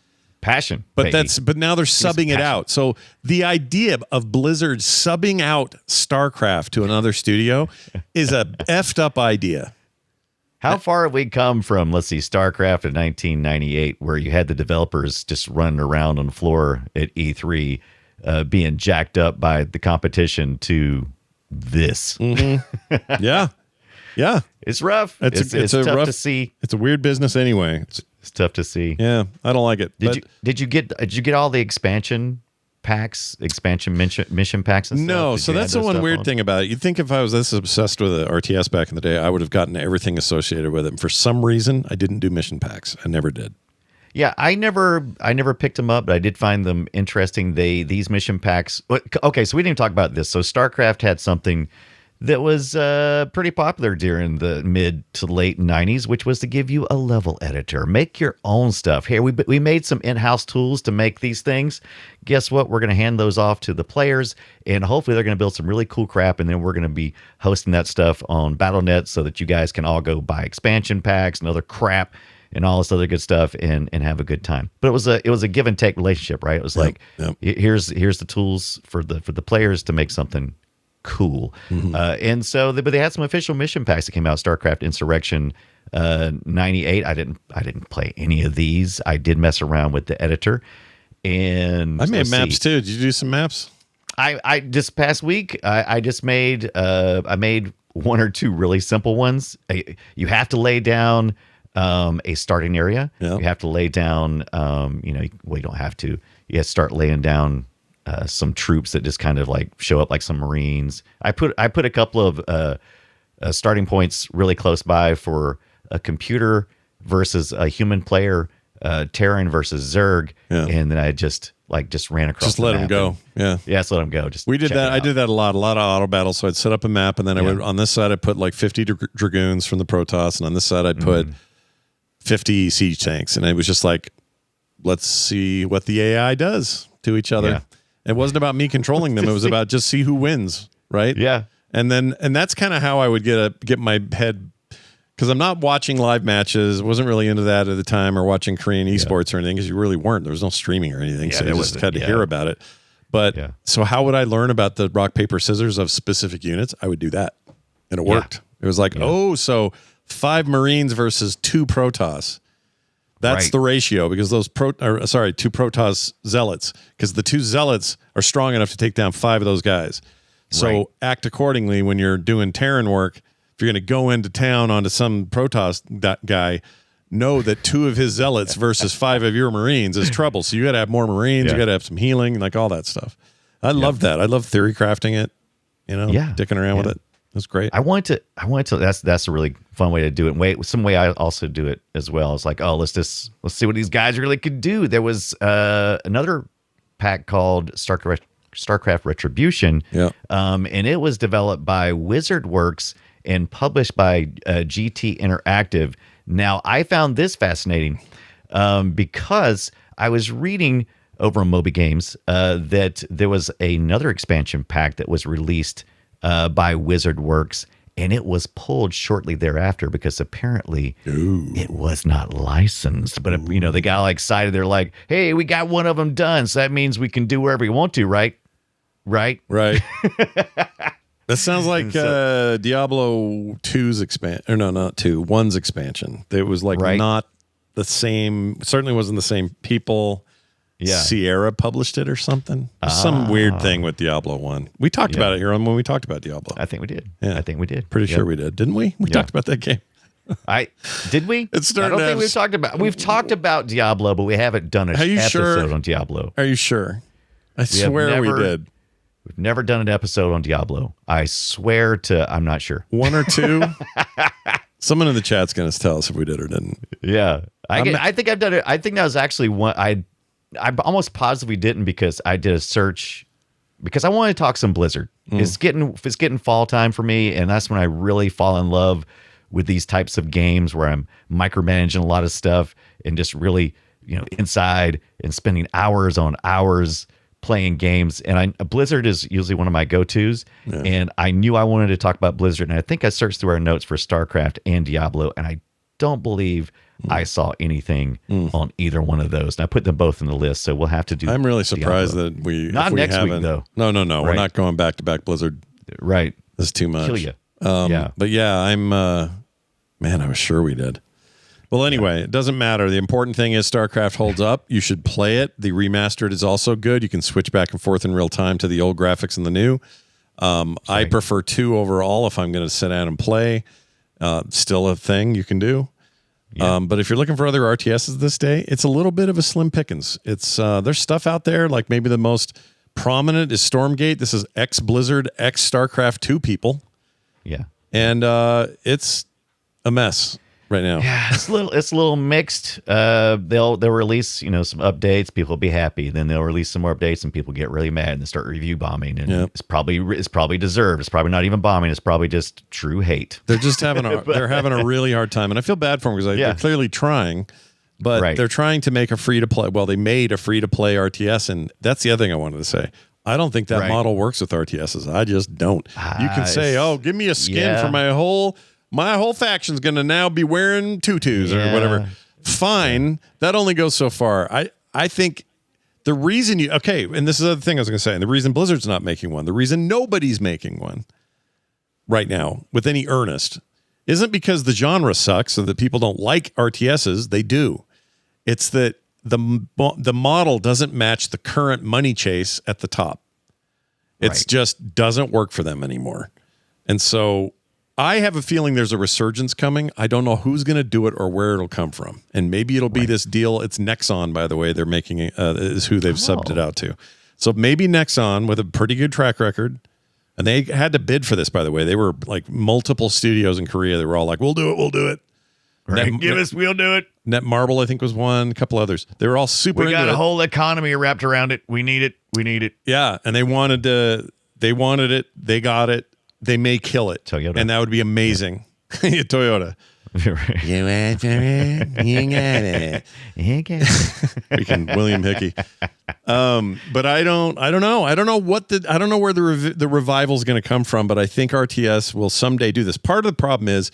Passion. But now they're subbing it out. So the idea of Blizzard subbing out StarCraft to another studio is a effed up idea. How far have we come from, let's see, StarCraft in 1998, where you had the developers just running around on the floor at E3 being jacked up by the competition to this? Mm-hmm. Yeah. Yeah. It's rough. It's a tough rough, to see. It's a weird business anyway. It's tough to see. Yeah, I don't like it. Did you get all the expansion packs, mission packs and stuff? No, so that's the one weird thing about it. You'd think if I was this obsessed with the RTS back in the day, I would have gotten everything associated with it. And for some reason, I didn't do mission packs. I never did. Yeah, I never picked them up, but I did find them interesting. These mission packs. Okay, so we didn't even talk about this. So StarCraft had something that was pretty popular during the mid to late 90s, which was to give you a level editor. Make your own stuff. Here, we made some in-house tools to make these things. Guess what? We're going to hand those off to the players, and hopefully they're going to build some really cool crap, and then we're going to be hosting that stuff on Battle.net so that you guys can all go buy expansion packs and other crap and all this other good stuff and have a good time. But it was a give and take relationship, right? It was here's the tools for the players to make something cool. And so but they had some official mission packs that came out. StarCraft Insurrection 98. I didn't play any of these. I did mess around with the editor, and I made maps too. Did you do some maps? I this past week I just made I made one or two really simple ones. You have to lay down a starting area. You have to lay down you don't have to. You have to start laying down some troops that just kind of like show up like some Marines. I put a couple of starting points really close by for a computer versus a human player, Terran versus Zerg, and then I just ran across. Just let them go. Just let them go. Just we did that. I did that a lot of auto battles. So I'd set up a map, and then I would on this side I put like 50 dragoons from the Protoss, and on this side I'd put 50 siege tanks, and it was just like, let's see what the AI does to each other. Yeah. It wasn't about me controlling them. It was about just see who wins, right? Yeah. And that's kind of how I would get my head, because I'm not watching live matches. Wasn't really into that at the time, or watching Korean esports or anything, because you really weren't. There was no streaming or anything, so you just had to hear about it. But so how would I learn about the rock, paper, scissors of specific units? I would do that, and it worked. It was like, so 5 Marines versus 2 Protoss. That's the ratio, because those 2 Protoss zealots, because the 2 zealots are strong enough to take down 5 of those guys. So act accordingly when you're doing Terran work. If you're going to go into town onto some Protoss guy, know that 2 of his zealots versus 5 of your Marines is trouble. So you got to have more Marines. You got to have some healing, like all that stuff. I love that. I love theory crafting it. Dicking around with it. That's great. I want to. That's a really fun way to do it. Some way I also do it as well. It's like, let's see what these guys really could do. There was another pack called StarCraft Retribution. Yeah. And it was developed by WizardWorks and published by GT Interactive. Now, I found this fascinating because I was reading over on Moby Games that there was another expansion pack that was released by WizardWorks, and it was pulled shortly thereafter because apparently it was not licensed. But they got all excited. They're like, "Hey, we got one of them done, so that means we can do wherever we want to, right?" Right. That sounds like Diablo 2's expansion. Or no, not 2. 1's expansion. It was like not the same. Certainly wasn't the same people. Yeah. Sierra published it or something. Some weird thing with Diablo 1. We talked about it here when we talked about Diablo. I think we did. Yeah. I think we did. Pretty sure we did. Didn't we? We talked about that game. Did we? I don't think we've talked about. We've talked about Diablo, but we haven't done an episode on Diablo. Are you sure? I swear we did. We've never done an episode on Diablo. I swear to, I'm not sure. 1 or 2. Someone in the chat's going to tell us if we did or didn't. Yeah. I think I've done it. I think that was actually one. I'm almost positive we didn't, because I did a search because I wanted to talk some Blizzard. It's getting fall time for me, and that's when I really fall in love with these types of games where I'm micromanaging a lot of stuff and just really, inside and spending hours on hours playing games. And Blizzard is usually one of my go-tos. Yeah. And I knew I wanted to talk about Blizzard, and I think I searched through our notes for StarCraft and Diablo, and I don't believe I saw anything on either one of those. And I put them both in the list, so we'll have to do. I'm really surprised that not next week though. No. Right. We're not going back to back Blizzard. Right. This is too much. Kill you. But yeah, I'm. Man, I was sure we did. Well, anyway, it doesn't matter. The important thing is StarCraft holds up. You should play it. The remastered is also good. You can switch back and forth in real time to the old graphics and the new. I prefer 2 overall if I'm going to sit down and play. Still a thing you can do. Yeah. But if you're looking for other RTSs this day, it's a little bit of a slim pickings. It's there's stuff out there, like maybe the most prominent is Stormgate. This is ex-Blizzard, ex-StarCraft 2 people. Yeah. And it's a mess right now. Yeah, it's a little mixed. They'll release, some updates, people will be happy. Then they'll release some more updates and people get really mad and they start review bombing. And it's probably deserved. It's probably not even bombing. It's probably just true hate. They're just having a really hard time. And I feel bad for them because they're clearly trying, but they're trying to make a free to play. Well, they made a free to play RTS, and that's the other thing I wanted to say. I don't think that model works with RTSs. I just don't. You can say, give me a skin for my whole faction's going to now be wearing tutus or whatever. Fine. That only goes so far. I think the reason and this is the other thing I was going to say, and the reason Blizzard's not making one, the reason nobody's making one right now with any earnest isn't because the genre sucks or that people don't like RTSs. They do. It's that the model doesn't match the current money chase at the top. It's just doesn't work for them anymore. And so I have a feeling there's a resurgence coming. I don't know who's going to do it or where it'll come from. And maybe it'll be this deal. It's Nexon, by the way. They're making it, is who they've subbed it out to. So maybe Nexon with a pretty good track record. And they had to bid for this, by the way. They were like multiple studios in Korea. They were all like, we'll do it. Right. We'll do it. Netmarble, I think, was one. A couple others. They were all super into it. We got a whole economy wrapped around it. We need it. Yeah. And they wanted it. They got it. They may kill it. Toyota. And that would be amazing. Toyota. You went for it. You got it. Freaking William Hickey. But I don't know. I don't know where the revival is going to come from, but I think RTS will someday do this. Part of the problem is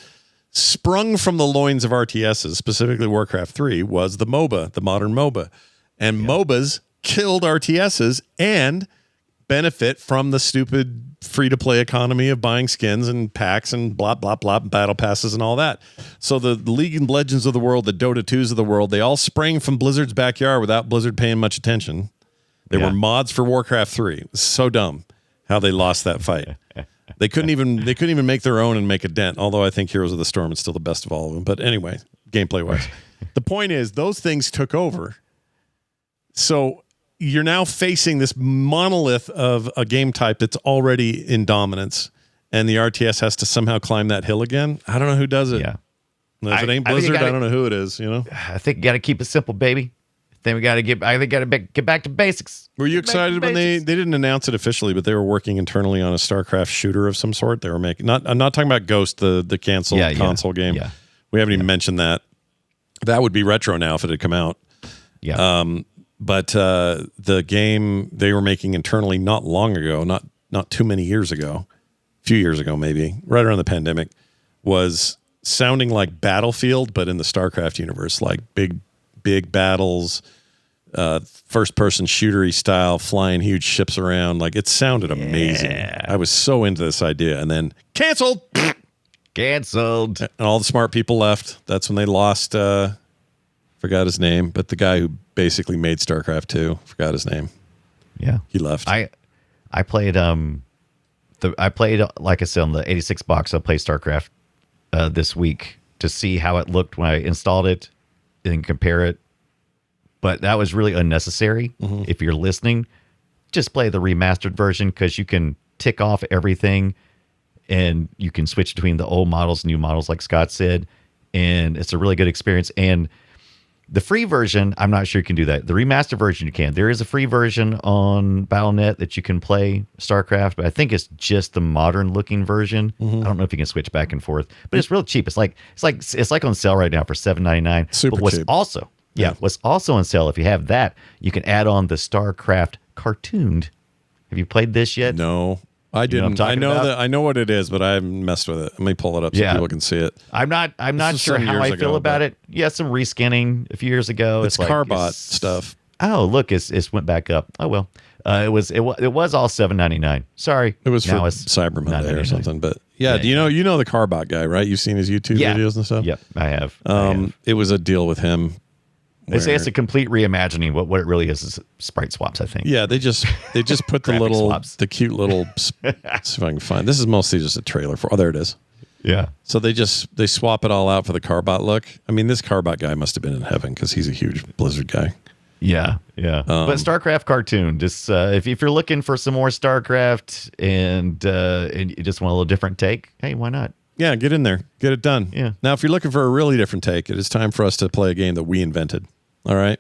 sprung from the loins of RTSs, specifically Warcraft 3, was the MOBA, the modern MOBA. And MOBAs killed RTSs and benefit from the stupid free-to-play economy of buying skins and packs and blah, blah, blah, battle passes and all that. So the League and Legends of the world, the Dota 2s of the world, they all sprang from Blizzard's backyard without Blizzard paying much attention. They were mods for Warcraft 3. It was so dumb how they lost that fight. They couldn't even make their own and make a dent, although I think Heroes of the Storm is still the best of all of them. But anyway, gameplay-wise. The point is, those things took over. So you're now facing this monolith of a game type that's already in dominance, and the RTS has to somehow climb that hill again. I don't know who does it. Yeah. If it ain't Blizzard, I don't know who it is. I think you got to keep it simple, baby. Then we got to get back to basics. Were you excited when they didn't announce it officially, but they were working internally on a StarCraft shooter of some sort? They were making I'm not talking about Ghost, the canceled console game. Yeah. We haven't even mentioned that. That would be retro now if it had come out. Yeah. But the game they were making internally not long ago, not too many years ago, a few years ago maybe, right around the pandemic, was sounding like Battlefield, but in the StarCraft universe, like big battles, first-person shootery style, flying huge ships around. Like, it sounded amazing. I was so into this idea, and then canceled. And all the smart people left. That's when they lost. Forgot his name, but the guy who basically made StarCraft 2, forgot his name. Yeah, he left. I played like I said on the 86 box. I played StarCraft this week to see how it looked when I installed it and compare it. But that was really unnecessary. Mm-hmm. If you're listening, just play the remastered version because you can tick off everything and you can switch between the old models, new models, like Scott said, and it's a really good experience. And the free version, I'm not sure you can do that. The remastered version, you can. There is a free version on Battle.net that you can play StarCraft, but I think it's just the modern-looking version. Mm-hmm. I don't know if you can switch back and forth, but it's real cheap. It's like on sale right now for $7.99. Super cheap. What's also on sale, if you have that, you can add on the StarCraft cartooned. Have you played this yet? No. I didn't. I know what it is, but I haven't messed with it. Let me pull it up so people can see it. I'm not sure how I feel about it. Yeah, some reskinning a few years ago. It's Carbot stuff. Oh, look, it's went back up. Oh well. It was all $7.99. Sorry. It was for Cyber Monday or something. But yeah, do you know the Carbot guy, right? You've seen his YouTube videos and stuff? Yep, I have. It was a deal with him. They say it's a complete reimagining. What it really is sprite swaps, I think. Yeah, they just put the cute little. See if I can find. This is mostly just a trailer for. Oh, there it is. Yeah. So they swap it all out for the Carbot look. I mean, this Carbot guy must have been in heaven because he's a huge Blizzard guy. Yeah. But StarCraft cartoon, just if you're looking for some more StarCraft and you just want a little different take, hey, why not? Yeah, get in there. Get it done. Yeah. Now, if you're looking for a really different take, it is time for us to play a game that we invented. All right?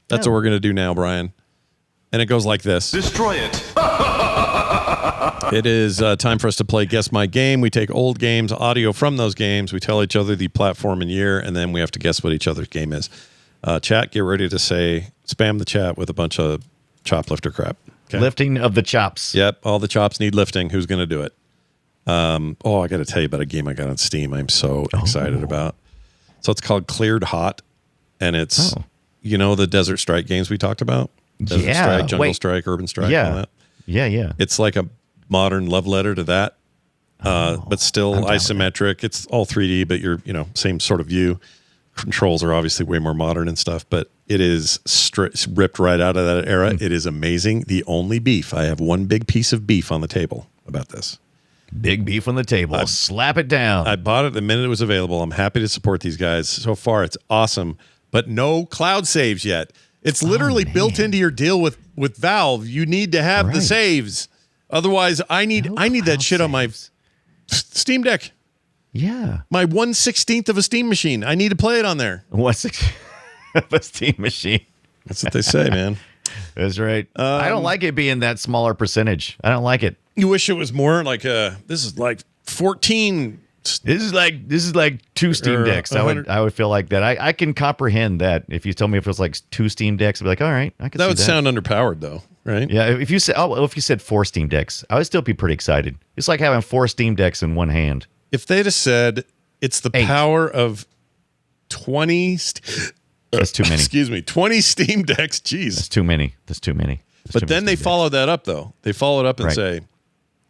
That's what we're going to do now, Brian. And it goes like this. Destroy it. It is time for us to play Guess My Game. We take old games, audio from those games. We tell each other the platform and year, and then we have to guess what each other's game is. Chat, get ready to spam the chat with a bunch of choplifter crap. Okay? Lifting of the chops. Yep, all the chops need lifting. Who's going to do it? I got to tell you about a game I got on Steam I'm so excited about. So it's called Cleared Hot, and it's, the Desert Strike games we talked about? Desert Strike, Jungle Strike, Urban Strike, all that. Yeah. It's like a modern love letter to that, but still isometric. It's all 3D, but you're, same sort of view. Controls are obviously way more modern and stuff, but it is ripped right out of that era. It is amazing. The only beef, I have one big piece of beef on the table about this. Big beef on the table. Slap it down. I bought it the minute it was available. I'm happy to support these guys. So far, it's awesome, but no cloud saves yet. It's literally built into your deal with Valve. You need to have the saves. Otherwise, I need that shit on my Steam Deck. Yeah. My 1/16 of a Steam machine. I need to play it on there. 1/16 of a Steam machine. That's what they say, man. That's right. I don't like it being that smaller percentage. I don't like it. You wish it was more like this is like 14. This is like 2 Steam Decks. I would feel like that. I can comprehend that. If you told me if it was like 2 Steam Decks, I'd be like, all right, I could see that. That would sound underpowered though, right? Yeah. If you said 4 Steam Decks, I would still be pretty excited. It's like having 4 Steam Decks in one hand. If they'd have said it's the power of 20 that's too many. Excuse me, 20 Steam Decks. Jeez. That's too many. But then they follow that up though. They follow it up and say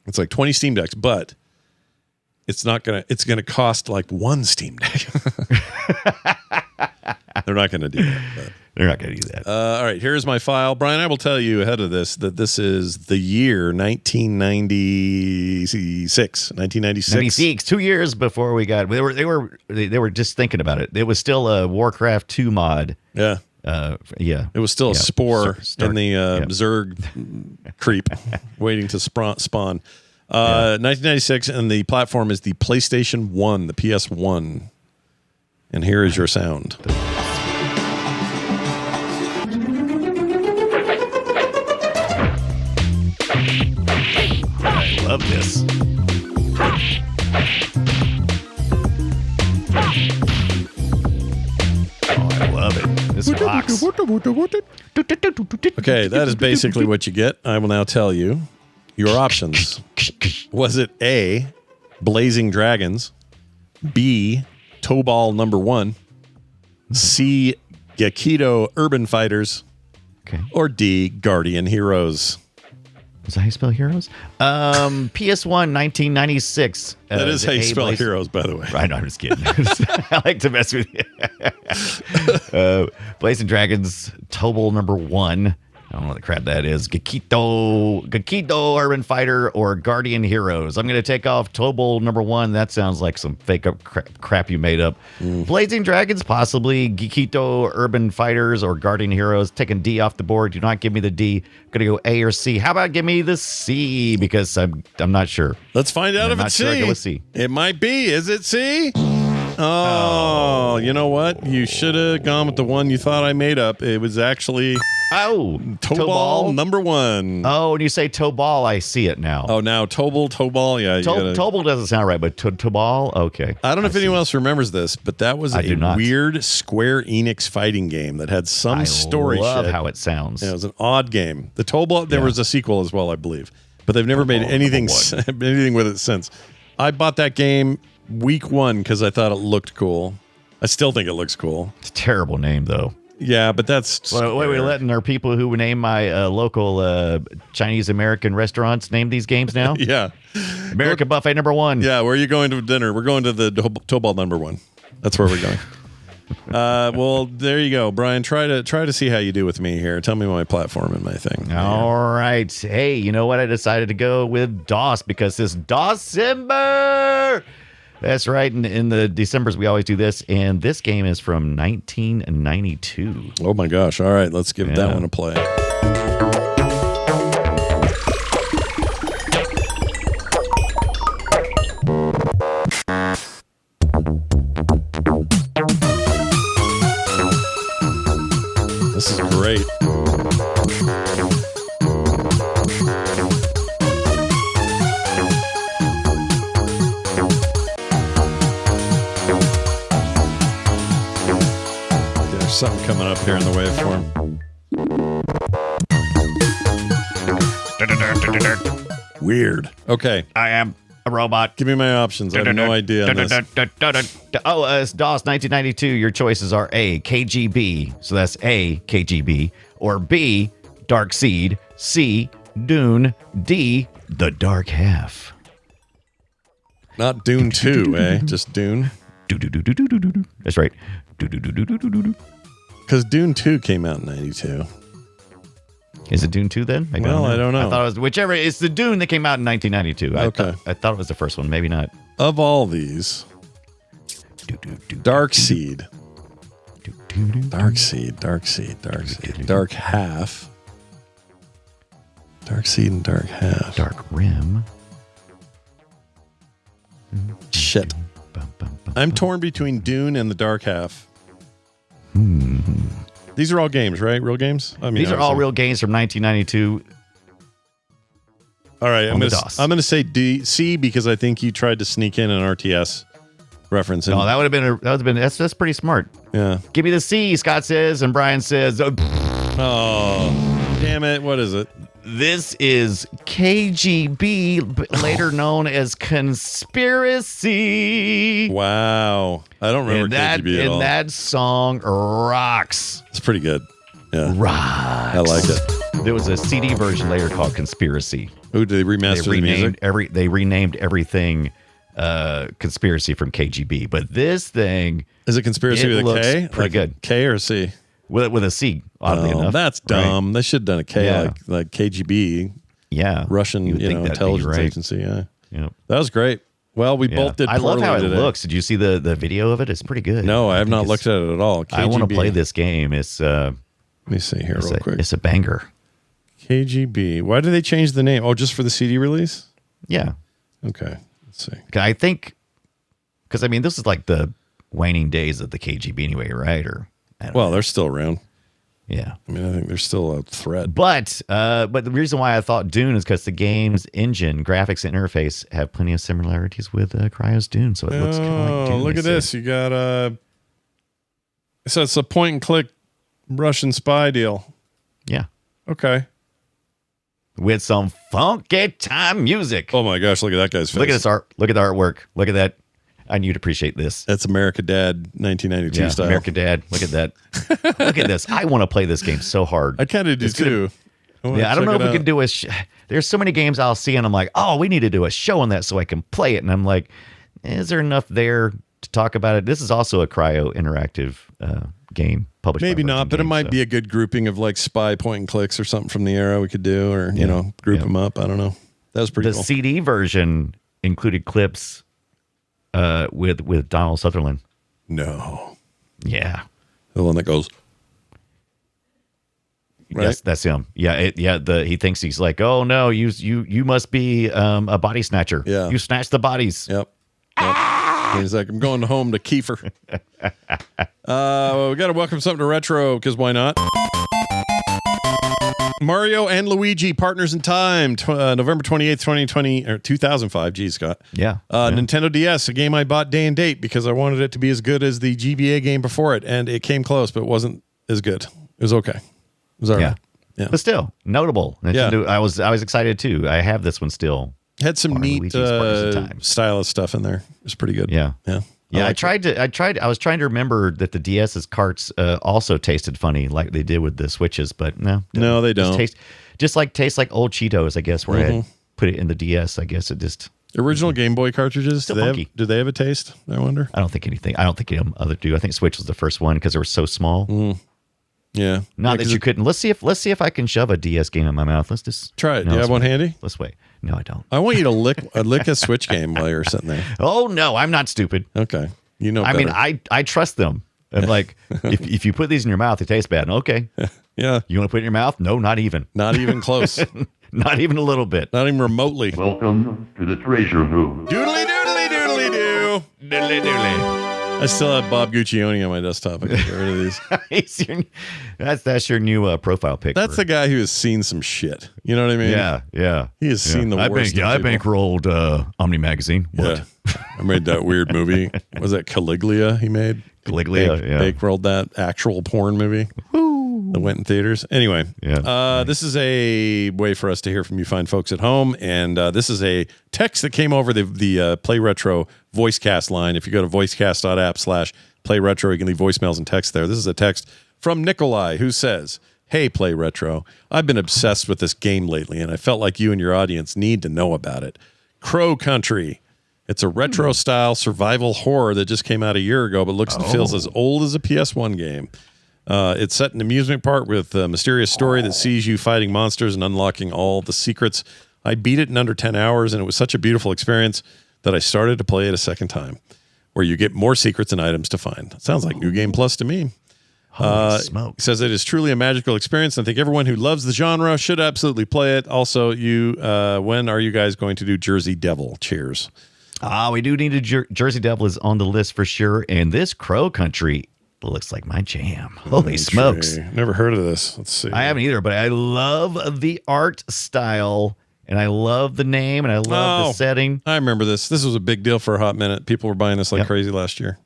it's like 20 Steam Decks, but it's gonna cost like 1 Steam Deck. They're not gonna do that. But. They're not gonna do that. All right, here's my file. Brian, I will tell you ahead of this that this is the year 1996. 96, 2 years before we got. They were just thinking about it. It was still a Warcraft 2 mod. Yeah. It was still a spore in the Zerg creep waiting to spawn. 1996, and the platform is the PlayStation 1, the PS1. And here is your sound. I love this. I love it. This rocks. Okay, that is basically what you get. I will now tell you your options. Was it A, Blazing Dragons, B, Tobal number 1, C, Gekido Urban Fighters, or D, Guardian Heroes? Is that how you spell heroes? PS1, 1996. That is how you spell heroes, by the way. Right, no, I'm just kidding. I like to mess with you. Blazing Dragons, Tobal number 1. I don't know what the crap that is. Gekido Urban Fighter, or Guardian Heroes. I'm going to take off Tobal number 1. That sounds like some fake up crap you made up. Blazing Dragons, possibly. Gekido Urban Fighters or Guardian Heroes. Taking D off the board. Do not give me the D. Going to go A or C. How about give me the C? Because I'm not sure. Let's find out if it's C. Go with C. It might be. Is it C? Oh, you know what? You should have gone with the one you thought I made up. It was actually Tobal number 1. Oh, when you say Tobal, I see it now. Oh, now Tobal, yeah. Tobal doesn't sound right, but Tobal, okay. I don't know if anyone else remembers this, but that was a weird Square Enix fighting game that had some story. I love how it sounds. Yeah, it was an odd game. The Tobal, there was a sequel as well, I believe, but they've never made anything with it since. I bought that game week 1 because I thought it looked cool. I still think it looks cool. It's a terrible name, though. Yeah, but that's... Wait, we're letting our people who name my local Chinese-American restaurants name these games now? Yeah. American Buffet number 1. Yeah, where are you going to dinner? We're going to the Tobal number 1. That's where we're going. Well, there you go, Brian. Try to see how you do with me here. Tell me my platform and my thing. All right. Hey, you know what? I decided to go with DOS because this DOSember That's right. In the Decembers, we always do this. And this game is from 1992. Oh, my gosh. All right. Let's give that one a play. This is great. There's something coming up here in the waveform. Weird. Okay. I am a robot. Give me my options. I have no idea on this. Oh, it's DOS 1992. Your choices are A, KGB. So that's A, KGB. Or B, Dark Seed. C, Dune. D, The Dark Half. Not Dune 2, eh? Just Dune. That's right. Because Dune 2 came out in 92. Is it Dune 2 then? I don't know. I thought it was whichever. It's the Dune that came out in 1992. Okay. I thought it was the first one. Maybe not. Of all these, Dark Seed. Dark Seed. Dark Half. Dark Seed and Dark Half. Dark Rim. Shit. I'm torn between Dune and the Dark Half. These are all games, right? Real games? I mean, these are all real games from 1992. All right, I'm going to say C because I think you tried to sneak in an RTS reference. No, that would have been that's pretty smart. Yeah. Give me the C, Scott says, and Brian says, oh, damn it. What is it? This is KGB, later known as Conspiracy. Wow. I don't remember KGB at all. And that song rocks. It's pretty good. Yeah. Rocks. I like it. There was a CD version later called Conspiracy. Who did they remaster the music? They renamed everything Conspiracy from KGB. But this thing... Is it Conspiracy with a K? Pretty good. K or a C? With a C, oddly enough. That's dumb. Right? They should have done a K like KGB. Yeah. Russian intelligence agency. Yeah. Yep. That was great. Well, we both did poorly. I love how it today. looks. Did you see the video of it? It's pretty good. No, I have not looked at it at all. KGB. I want to play this game. It's let me see here real quick. It's a banger. KGB. Why did they change the name? Oh, just for the CD release? Yeah. Okay. Let's see. I think because I mean this is like the waning days of the KGB anyway, right? Or they're still around. Yeah. I mean, I think there's still a thread. But the reason why I thought Dune is because the game's engine, graphics, and interface have plenty of similarities with Cryo's Dune. So it looks kind of like Dune. Look at this. You got so it's a point and click Russian spy deal. Yeah. Okay. With some funky time music. Oh my gosh, look at that guy's face. Look at this art. Look at the artwork. Look at that. I knew you'd appreciate this. That's America Dad 1992 style. America Dad. Look at that. Look at this. I want to play this game so hard. I kind of do too. I don't know if we can do a... There's so many games I'll see and I'm like, oh, we need to do a show on that so I can play it. And I'm like, is there enough there to talk about it? This is also a Cryo interactive game published Maybe by not, but it might be a good grouping of like spy point and clicks or something from the era we could do, or, group them up. I don't know. That was pretty cool. The CD version included clips with Donald Sutherland. No. Yeah. The one that goes. Right? Yes, that's him. Yeah, he thinks he's like, oh no, you must be a body snatcher. Yeah. You snatch the bodies. Yep. And he's like, I'm going home to Kiefer. We got to welcome something to retro because why not? Mario and Luigi, Partners in Time, November 28th, 2020, or 2005. Geez, Scott. Yeah. Nintendo DS, a game I bought day and date because I wanted it to be as good as the GBA game before it, and it came close, but it wasn't as good. It was okay. It was all right. Yeah. But still, notable. Nintendo, Yeah. I was excited too. I have this one still. Had some neat stylus stuff in there. It was pretty good. Yeah. Yeah. Yeah, I was trying to remember that the DS's carts also tasted funny like they did with the Switches, but no. They don't. Tastes like old Cheetos, I guess, where I had put it in the DS. I guess it just... Original Game Boy cartridges, Still do funky. they have a taste, I wonder? I don't think any of them other do. I think Switch was the first one because they were so small. Yeah. Not that you couldn't. Let's see if I can shove a DS game in my mouth. Let's just try it. Do you have one handy? Let's wait. No, I don't. I want you to lick a Switch game while you're sitting there. Oh no, I'm not stupid. Okay. You know I better. mean, I trust them. And like, if you put these in your mouth, it tastes bad. Okay. Yeah. You want to put it in your mouth? No, not even. Not even close. Not even a little bit. Not even remotely. Welcome to the treasure room. Doodly doodly doodly doo. Diddly diddly. I still have Bob Guccione on my desktop. I can get rid of these. That's your new profile pic. That's the guy who has seen some shit. You know what I mean? Yeah. He has seen the worst. I bankrolled Omni Magazine. What? Yeah. I made that weird movie. Was that Caligula he made? Caligula, yeah. Bankrolled that actual porn movie that went in theaters. Anyway, this is a way for us to hear from you fine folks at home. And this is a text that came over the Play Retro VoiceCast line. If you go to voicecast.app/Play Retro, you can leave voicemails and text there. This is a text from Nikolai who says, "Hey, Play Retro, I've been obsessed with this game lately, and I felt like you and your audience need to know about it. Crow Country. It's a retro-style survival horror that just came out a year ago, but looks and feels as old as a PS1 game. It's set in an amusement park with a mysterious story that sees you fighting monsters and unlocking all the secrets. I beat it in under 10 hours, and it was such a beautiful experience that I started to play it a second time, where you get more secrets and items to find. Sounds like New Game Plus to me." Holy smoke. He says it is truly a magical experience, and I think everyone who loves the genre should absolutely play it. Also, when are you guys going to do Jersey Devil? Cheers. We do need a Jersey Devil is on the list for sure. And this Crow Country looks like my jam. Holy smokes. Never heard of this. Let's see. I haven't either, but I love the art style and I love the name and I love the setting. I remember this. This was a big deal for a hot minute. People were buying this like crazy last year.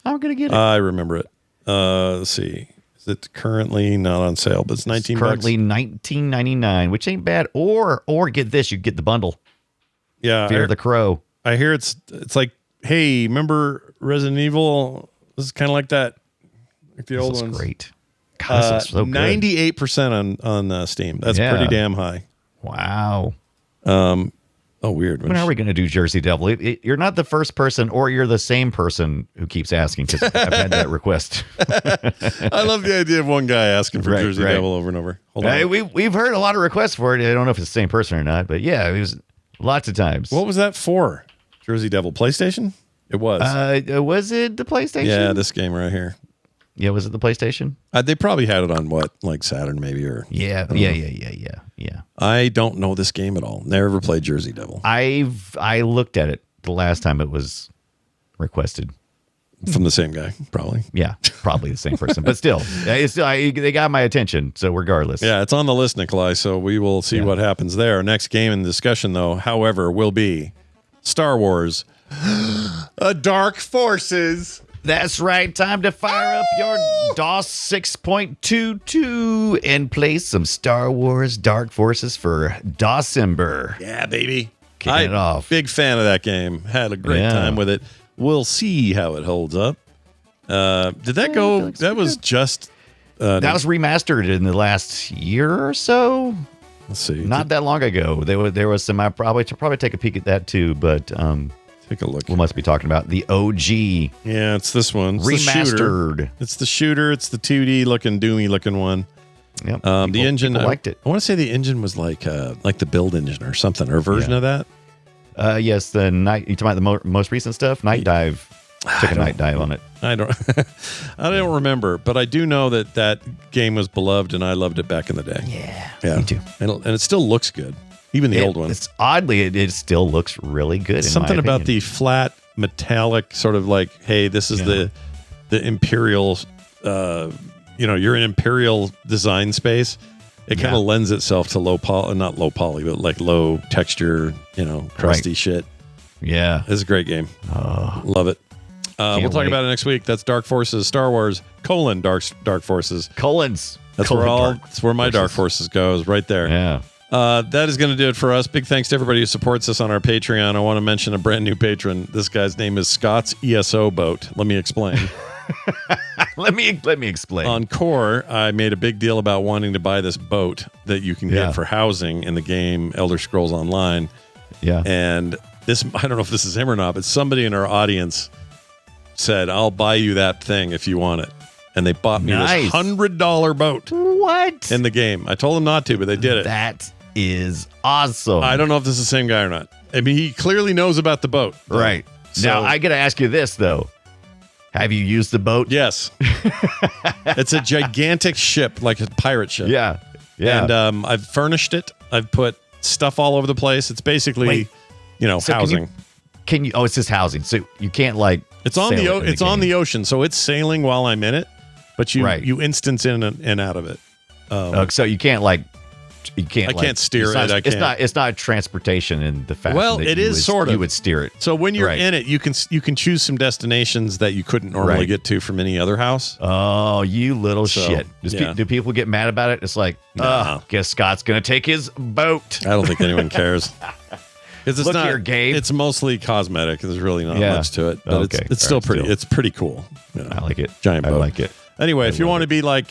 I'm going to get it. I remember it. Let's see. Is it currently not on sale, but it's $19. Currently $19.99, which ain't bad. Or get this, you get the bundle. Yeah. Fear the Crow. I hear it's like, hey, remember Resident Evil? This is kind of like that, like the old ones. Great. God, this looks so good. 98% on Steam. That's pretty damn high. Wow. Weird. When are we going to do Jersey Devil? You're not the first person, or you're the same person who keeps asking, because I've had that request. I love the idea of one guy asking for Jersey Devil over and over. Hold on. We've heard a lot of requests for it. I don't know if it's the same person or not, but yeah, it was lots of times. What was that for? Jersey Devil PlayStation? It was. Was it the PlayStation? Yeah, this game right here. Yeah, was it the PlayStation? They probably had it on like Saturn maybe, or yeah. I don't know this game at all. Never played Jersey Devil. I looked at it the last time it was requested from the same guy, probably. Yeah, probably the same person, but still, they got my attention. So regardless, yeah, it's on the list, Nikolai. So we will see what happens there. Our next game in discussion, though, however, will be Star Wars: Dark Forces. That's right. Time to fire up your DOS 6.22 and play some Star Wars Dark Forces for Dawsember. Yeah, baby. Kicking it off. Big fan of that game. Had a great time with it. We'll see how it holds up. Did that go? That was just. That was remastered in the last year or so. Let's see. Not that long ago. There was some. I probably take a peek at that too, but. Take a look. We must be talking about the OG. Yeah, it's this one. It's remastered. It's the shooter. It's the 2D looking, doomy looking one. Yep. The engine. I liked it. I want to say the engine was like the build engine or something, or a version of that. Yes, the night. You talking about the most recent stuff? Night Dive. Took a night dive on it. I don't remember, but I do know that game was beloved, and I loved it back in the day. Yeah. Me too. And it still looks good. Even the old one. It's oddly, it still looks really good. Something about the flat metallic sort of like, hey, this is the Imperial, you're in Imperial design space. It kind of lends itself to not low poly, but like low texture, crusty shit. Yeah. It's a great game. Love it. We'll talk about it next week. That's Dark Forces, Star Wars, Dark Forces. That's where my Dark Forces goes, right there. Yeah. That is going to do it for us. Big thanks to everybody who supports us on our Patreon. I want to mention a brand new patron. This guy's name is Scott's ESO Boat. Let me explain. Let me explain. On Core, I made a big deal about wanting to buy this boat that you can get for housing in the game Elder Scrolls Online. Yeah. And this, I don't know if this is him or not, but somebody in our audience said, I'll buy you that thing if you want it. and they bought me this $100 boat. What? In the game. I told them not to, but they did it. That is awesome. I don't know if this is the same guy or not. I mean, he clearly knows about the boat. Right. So, now, I got to ask you this, though. Have you used the boat? Yes. It's a gigantic ship, like a pirate ship. Yeah. Yeah. And I've furnished it. I've put stuff all over the place. It's basically, so housing. Can you? Oh, it's just housing. So you can't It's on on the ocean, so it's sailing while I'm in it, but you instance in and out of it. So you can't I can't steer it. It's not transportation in the fashion. Well, that it you is would, sort of. You would steer it. So when you're in it, you can choose some destinations that you couldn't normally get to from any other house. Oh, you little shit! Do people get mad about it? It's like, guess Scott's gonna take his boat. I don't think anyone cares. Because Look here, Gabe. It's mostly cosmetic. There's really not much to it, but it's still pretty. It's pretty cool. I like it. Giant boat. I like it. Anyway, if you want to be like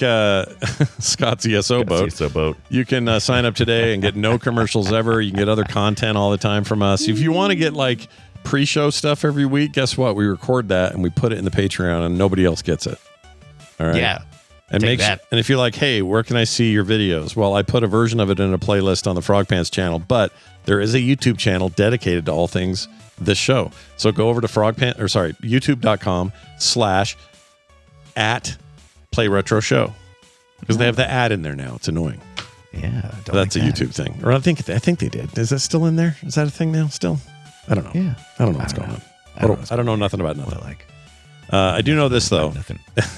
Scott's ESO boat, you can sign up today and get no commercials ever. You can get other content all the time from us. If you want to get like pre-show stuff every week, guess what? We record that and we put it in the Patreon, and nobody else gets it. All right. Yeah. And and if you're like, hey, where can I see your videos? Well, I put a version of it in a playlist on the Frog Pants channel, but there is a YouTube channel dedicated to all things this show. So go over to youtube.com/@PlayRetroShow because they have the ad in there now. It's annoying. Yeah, that's a YouTube thing. Or I think they did. Is that still in there? Is that a thing now? Still? I don't know. Yeah, I don't know what's going on. I don't know nothing about nothing. I do know this, though.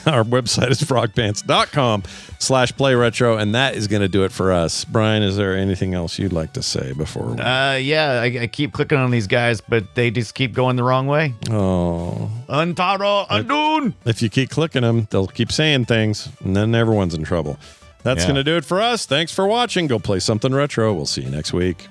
Our website is frogpants.com/playretro, and that is going to do it for us. Brian, is there anything else you'd like to say before? I keep clicking on these guys, but they just keep going the wrong way. Oh. Antaro Adun! If you keep clicking them, they'll keep saying things, and then everyone's in trouble. That's going to do it for us. Thanks for watching. Go play something retro. We'll see you next week.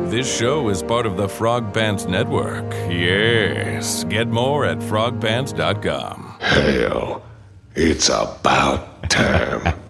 This show is part of the Frog Pants Network. Yes. Get more at frogpants.com. Hell, it's about time.